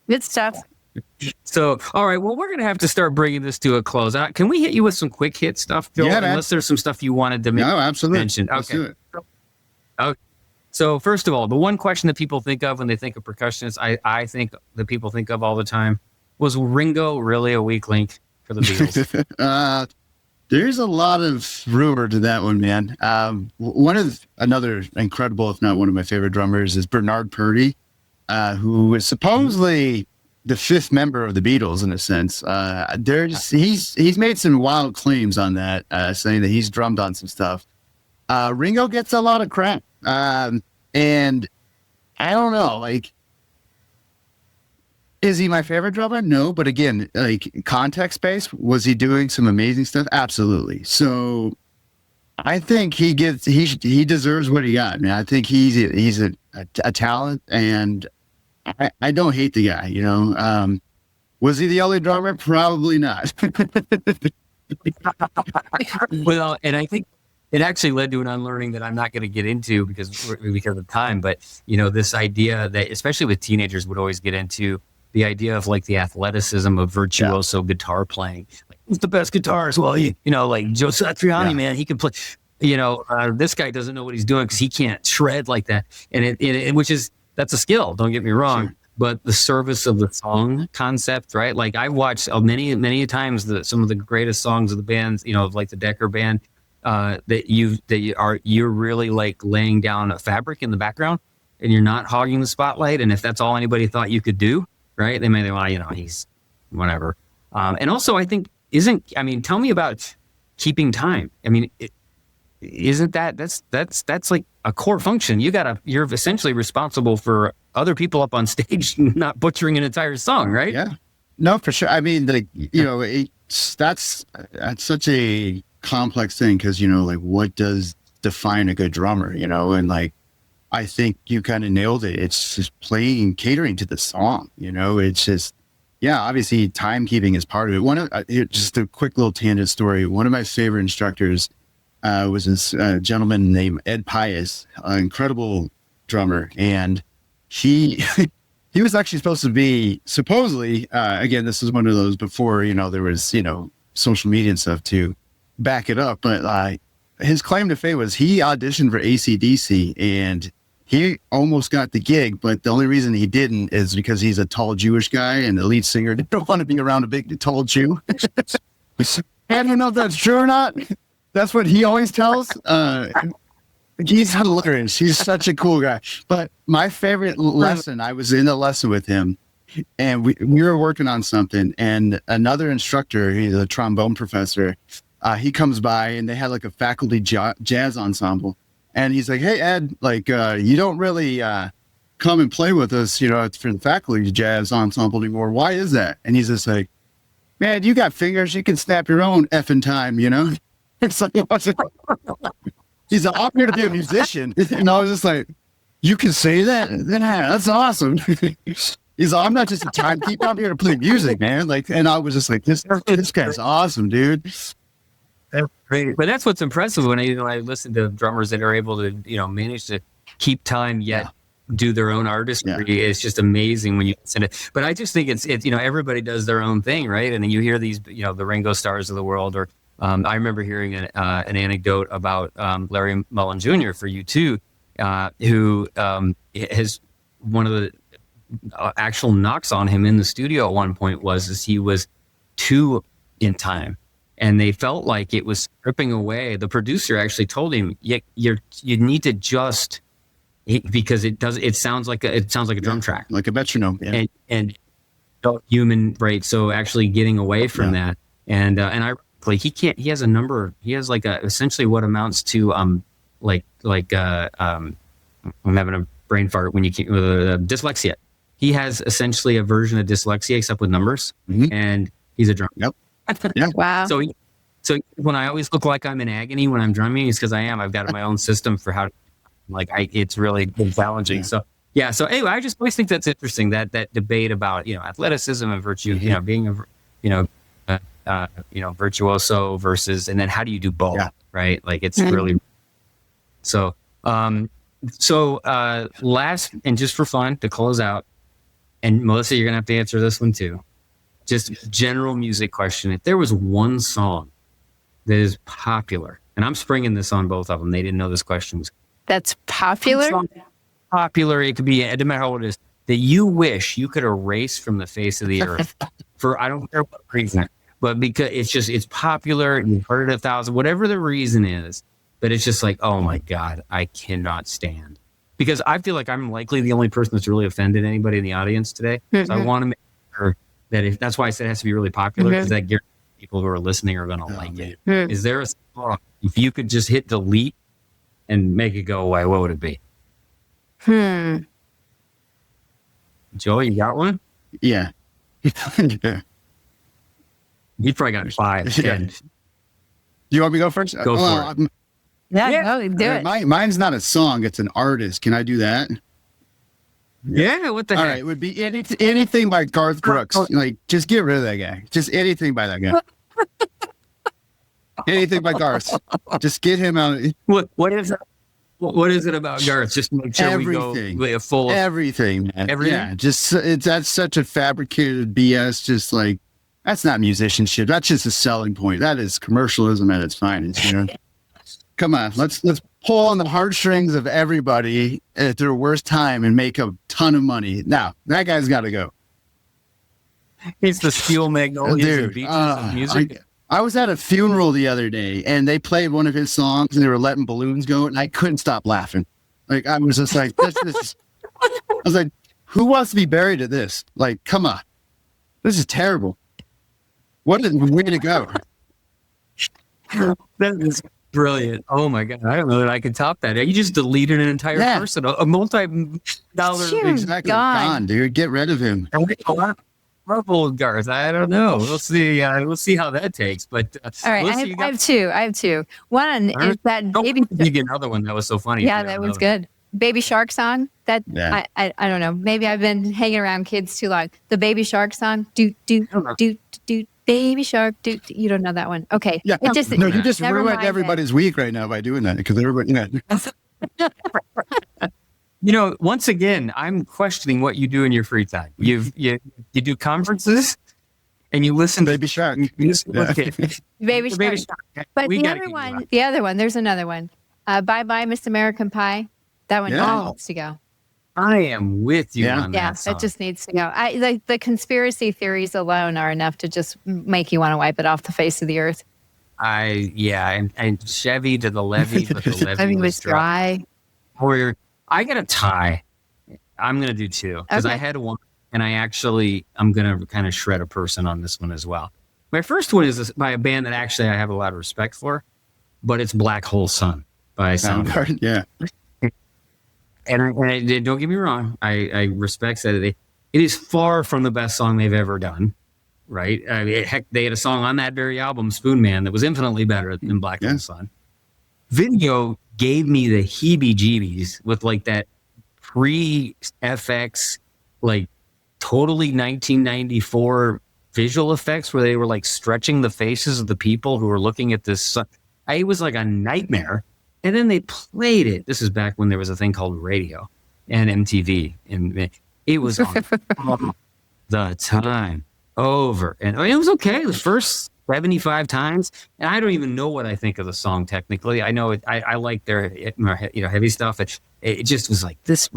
Good stuff. So, all right. Well, we're going to have to start bringing this to a close. Can we hit you with some quick hit stuff, Phil? Yeah, unless there's some stuff you wanted to absolutely. mention. Let's do it. Okay. So first of all, the one question that people think of when they think of percussionists, I think that people think of all the time, was Ringo really a weak link for the Beatles? There's a lot of rumor to that one, man. Another incredible, if not one of my favorite drummers, is Bernard Purdie, who is supposedly the fifth member of the Beatles in a sense. He's made some wild claims on that, saying that he's drummed on some stuff. Ringo gets a lot of crap. And I don't know, like, is he my favorite drummer? No, but again, like context based, was he doing some amazing stuff? Absolutely. So I think he deserves what he got, man. I think he's a talent, and I don't hate the guy, Was he the only drummer? Probably not. Well, and I think it actually led to an unlearning that I'm not going to get into because of time. But, this idea that, especially with teenagers, would always get into the idea of like the athleticism of virtuoso guitar playing. Like, who's the best guitarist? Well, like Joe Satriani, man, he can play. This guy doesn't know what he's doing because he can't shred like that. And that's a skill. Don't get me wrong. Sure. But the service of the song concept, right? Like I watched many times some of the greatest songs of the bands, like the Decker band, you're really like laying down a fabric in the background and you're not hogging the spotlight. And if that's all anybody thought you could do, right? They may think, well, he's whatever. And also I think tell me about keeping time. I mean, isn't that's like a core function. You're essentially responsible for other people up on stage not butchering an entire song, right? Yeah. No, for sure. I mean, like, that's such a complex thing because, like, what does define a good drummer, and like, I think you kind of nailed it. It's just catering to the song, it's just, yeah, obviously timekeeping is part of it. Just a quick little tangent story. One of my favorite instructors was this gentleman named Ed Pius, an incredible drummer. And he, he was actually supposed to be, supposedly, again, this is one of those before, there was, social media and stuff to back it up. But his claim to fame was he auditioned for AC/DC and he almost got the gig, but the only reason he didn't is because he's a tall Jewish guy and the lead singer didn't want to be around a big, tall Jew. I don't know if that's true or not. That's what he always tells. He's hilarious. He's such a cool guy. But my favorite lesson, I was in a lesson with him and we were working on something and another instructor, he's a trombone professor, he comes by and they had like a faculty jazz ensemble. And he's like, hey, Ed, like, you don't really come and play with us, for the faculty jazz ensemble anymore. Why is that? And he's just like, man, you got fingers. You can snap your own effing time, It's like, he's like, I'm here to be a musician. And I was just like, you can say that? Yeah, that's awesome. He's like, I'm not just a timekeeper. I'm here to play music, man. Like, and I was just like, this guy's awesome, dude. That's great. But that's what's impressive when I listen to drummers that are able to, manage to keep time yet do their own artistry. Yeah. It's just amazing when you listen to it. But I just think it's everybody does their own thing, right? And then you hear these, the Ringo Starrs of the world, or I remember hearing an anecdote about Larry Mullen Jr. for U2, who has one of the actual knocks on him in the studio at one point was he was too in time. And they felt like it was stripping away. The producer actually told him, you need to just, because it sounds like a drum track, like a metronome, and human, right? So actually getting away from that, and he has a number. He has essentially what amounts to I'm having a brain fart when you can't dyslexia. He has essentially a version of dyslexia except with numbers, and he's a drummer. Yep. Yeah. Wow. So when I always look like I'm in agony when I'm drumming, it's because I am. I've got my own system for how to, it's really challenging. Yeah. So anyway, I just always think that's interesting, that debate about, athleticism and virtue, being a, virtuoso versus, and then how do you do both, right? Like it's really, so last, and just for fun to close out, and Melissa, you're going to have to answer this one too. Just general music question. If there was one song that is popular, and I'm springing this on both of them, they didn't know this question was that's popular. Popular. It could be, it doesn't matter how old it is, that you wish you could erase from the face of the earth for I don't care what reason, but because it's popular and you've heard it 1,000, whatever the reason is, but it's just like, oh my God, I cannot stand. Because I feel like I'm likely the only person that's really offended anybody in the audience today. So I want to make sure that that's why I said it has to be really popular, because that guarantees people who are listening are going to like it. Is there a song, if you could just hit delete and make it go away, what would it be? Joey, you got one? Yeah. You probably got 5. Yeah. Do you want me to go first? Go for it. No, do it. Mine's not a song; it's an artist. Can I do that? Yeah. What the heck? All right, it would be anything by Garth Brooks. Like, just get rid of that guy. Just anything by that guy. Anything by Garth. Just get him out. What is it? What is it about Garth? Just make sure everything. We go full of everything, man. Everything. Yeah, that's such a fabricated BS. Just like, that's not musicianship. That's just a selling point. That is commercialism at its finest. Come on, let's pull on the heartstrings of everybody at their worst time and make a ton of money. Now that guy's got to go. It's the Steel Magnolias and Beaches of music. I was at a funeral the other day and they played one of his songs and they were letting balloons go and I couldn't stop laughing. Like, I was just like, I was like, who wants to be buried to this? Like, come on, this is terrible. What a way to go. Brilliant. Oh my God. I don't know that I can top that. You just deleted an entire person, a multi-dollar. Shoot. Exactly. God. Gone, dude. Get rid of him. Purple Garth. I don't know. We'll see. We'll see how that takes. But All right, Melissa, I have two. One is that baby. You get another one that was so funny. Yeah, that was good. Baby Shark song. That I don't know. Maybe I've been hanging around kids too long. The Baby Shark song. Do do do do. Baby Shark. Do. You don't know that one? Okay. Yeah. It just, No, you just never ruined mind everybody's week right now by doing that because everybody. Once again, I'm questioning what you do in your free time. You do conferences, and you listen Baby Shark. Baby Baby Shark. Shark. But We the gotta other get one, you the other one. There's another one. Bye bye, Miss American Pie. That one needs to go. I am with you on that. Yeah, that just needs to go. The conspiracy theories alone are enough to just make you want to wipe it off the face of the earth. And Chevy to the levee, but the levee was dry. I got a tie. I'm gonna do two because I had one, and I'm gonna kind of shred a person on this one as well. My first one is by a band that actually I have a lot of respect for, but it's Black Hole Sun by Soundgarden. Yeah. And I don't get me wrong, I respect that it is far from the best song they've ever done, right? I mean, heck, they had a song on that very album, Spoon Man, that was infinitely better than Black Hole Sun. Video gave me the heebie-jeebies with like that pre-FX, like totally 1994 visual effects where they were like stretching the faces of the people who were looking at this. It was like a nightmare. And then they played it. This is back when there was a thing called radio and MTV. And it was on all the time over. And it was okay the first 75 times. And I don't even know what I think of the song technically. I know I like their heavy stuff. It just was like, this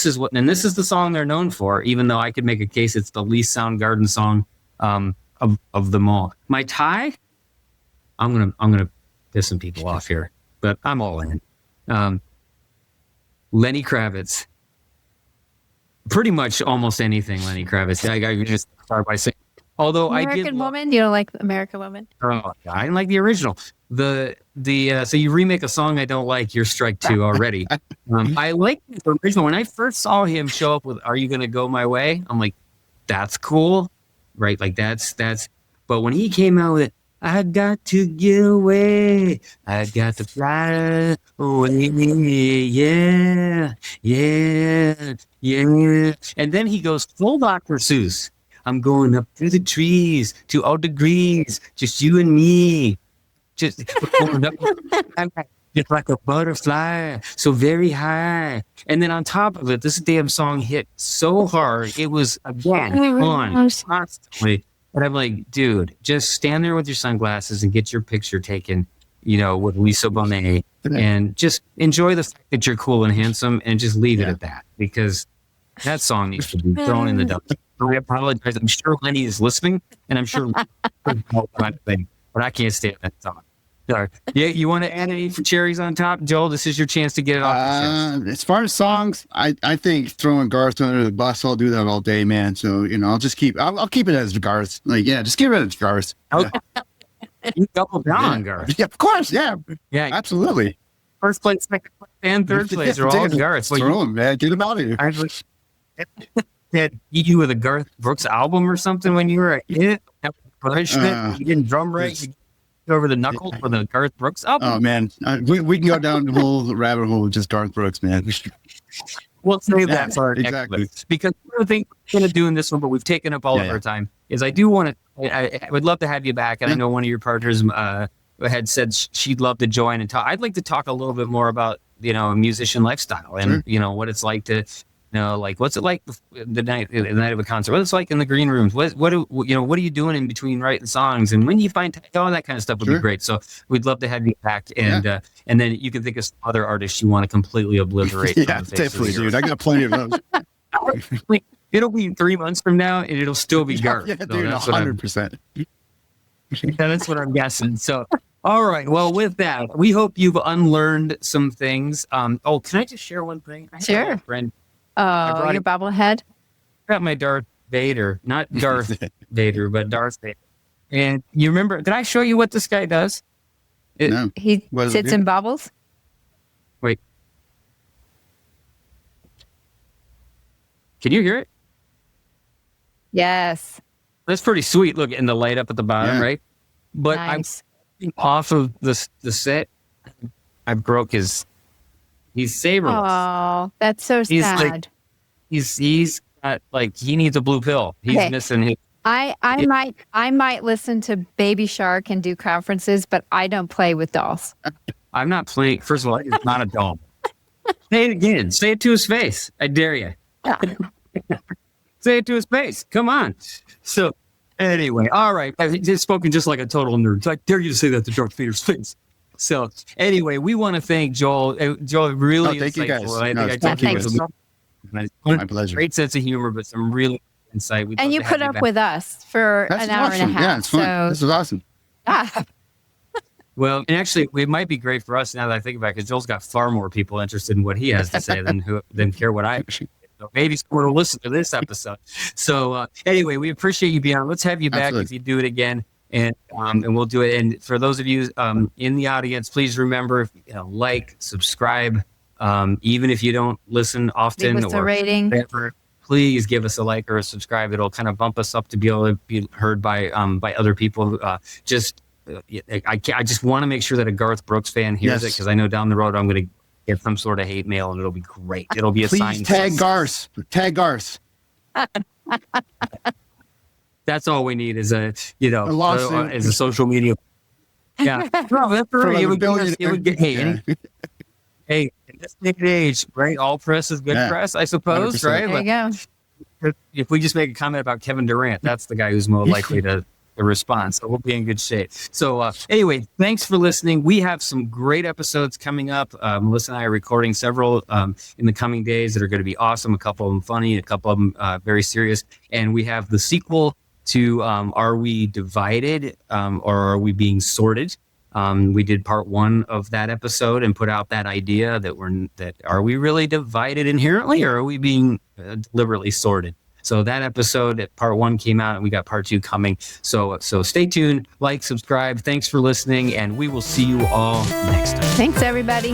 is what, and this is the song they're known for, even though I could make a case it's the least Soundgarden song of them all. My tie, I'm gonna piss some people off here, but I'm all in. Lenny Kravitz. Pretty much almost anything Lenny Kravitz. I could just start by saying, although American Woman, you don't like American Woman? Oh, I didn't like the original. So you remake a song I don't like, you're strike two already. I like the original. When I first saw him show up with "Are You Gonna Go My Way," I'm like, that's cool, right? Like that's. But when he came out with "I got to get away, I got to fly away, yeah, and then he goes full Dr. Seuss. I'm going up through the trees to all degrees, just you and me. Just going up, just like a butterfly, so very high. And then on top of it, this damn song hit so hard. It was, again, on constantly. And I'm like, dude, just stand there with your sunglasses and get your picture taken, with Lisa Bonet. And just enjoy the fact that you're cool and handsome and just leave it at that. Because that song needs to be thrown in the dumpster. I apologize. I'm sure Lenny is listening, and I'm sure but I can't stand that song. Sorry. Yeah, you want to add any cherries on top, Joel? This is your chance to get it off the chest. As far as songs, I think throwing Garth under the bus, I'll do that all day, man. So I'll just keep it as Garth. Like, yeah, just give it as Garth. Okay. You double down on Garth. Yeah, of course. Yeah, absolutely. First place, second place, and third place are all Garth. Throw them, man. Get them out of here. Had you with a Garth Brooks album or something when you were a kid? You didn't drum right. You go over the knuckles with a Garth Brooks album. Oh man, we can go down the whole rabbit hole with just Garth Brooks, man. We'll save that for our next one. Because one of the things we're going to do in this one, but we've taken up all of our time, is I do want to. I would love to have you back, and I know one of your partners had said she'd love to join and talk. I'd like to talk a little bit more about a musician lifestyle and what it's like to. Like what's it like the night of a concert? What it's like in the green rooms? What are you doing in between writing songs? And when you find all that kind of stuff would be great. So we'd love to have you back, and then you can think of some other artists you want to completely obliterate. Yeah, definitely, dude. I got plenty of those. It'll be 3 months from now, and it'll still be Garth. Yeah, dude, 100%. That's what I'm guessing. So. All right. Well, with that, we hope you've unlearned some things. Can I just share one thing? Sure. Friend. Your bobblehead? I got my Darth Vader, not Darth Vader, but Darth Vader. And you remember, did I show you what this guy does? No. He What does it sits do? and bobbles. Wait. Can you hear it? Yes. That's pretty sweet. Look, and the light up at the bottom, Yeah. right? But Nice. I'm off of the set. I broke his. He's saberless. Oh, that's so He's sad. like- He's got like he needs a blue pill. He's Okay. missing his. I might listen to Baby Shark and do conferences, but I don't play with dolls. I'm not playing. First of all, he's not a doll. Say it again. Say it to his face. I dare you. Say it to his face. Come on. So anyway, all right. I've just spoken just like a total nerd. So I dare you to say that to Darth Vader's face. So anyway, we want to thank Joel. Joel really thank you, guys. insightful. I No, think I thank told you. you it was My pleasure. great sense of humor, but some really insight. We'd And love you to have put up back. with us for That's an hour awesome. and a half. Yeah, it's fun. This is awesome. Ah, Well, and actually, it might be great for us now that I think about it, because Joel's got far more people interested in what he has to say than care what I. So maybe someone will listen to this episode. So anyway, we appreciate you being on. Let's have you back Absolutely. if you do it again, and we'll do it. And for those of you in the audience, please remember, like, subscribe, even if you don't listen often leave us a or rating. whatever. Please give us a like or a subscribe. It'll kind of bump us up to be able to be heard by other people. I just want to make sure that a Garth Brooks fan hears it, Yes. because I know down the road I'm going to get some sort of hate mail, and it'll be great. It'll be a Please sign. tag Garth. Tag Garth. That's all we need is a lawsuit. is a social media. Yeah, no, that's For right. like It a would billionaire. get hey, Yeah. hey, in this day and age, right? All press is good Yeah. press, I suppose, 100%. right? There you go. If we just make a comment about Kevin Durant, that's the guy who's more likely to respond. So we'll be in good shape. So anyway, thanks for listening. We have some great episodes coming up. Melissa and I are recording several in the coming days that are going to be awesome. A couple of them funny, a couple of them very serious. And we have the sequel to Are We Divided or Are We Being Sorted? We did part 1 of that episode and put out that idea that are we really divided inherently, or are we being deliberately sorted? So that episode, part 1 came out, and we got part 2 coming. So stay tuned, like, subscribe. Thanks for listening, and we will see you all next time. Thanks, everybody.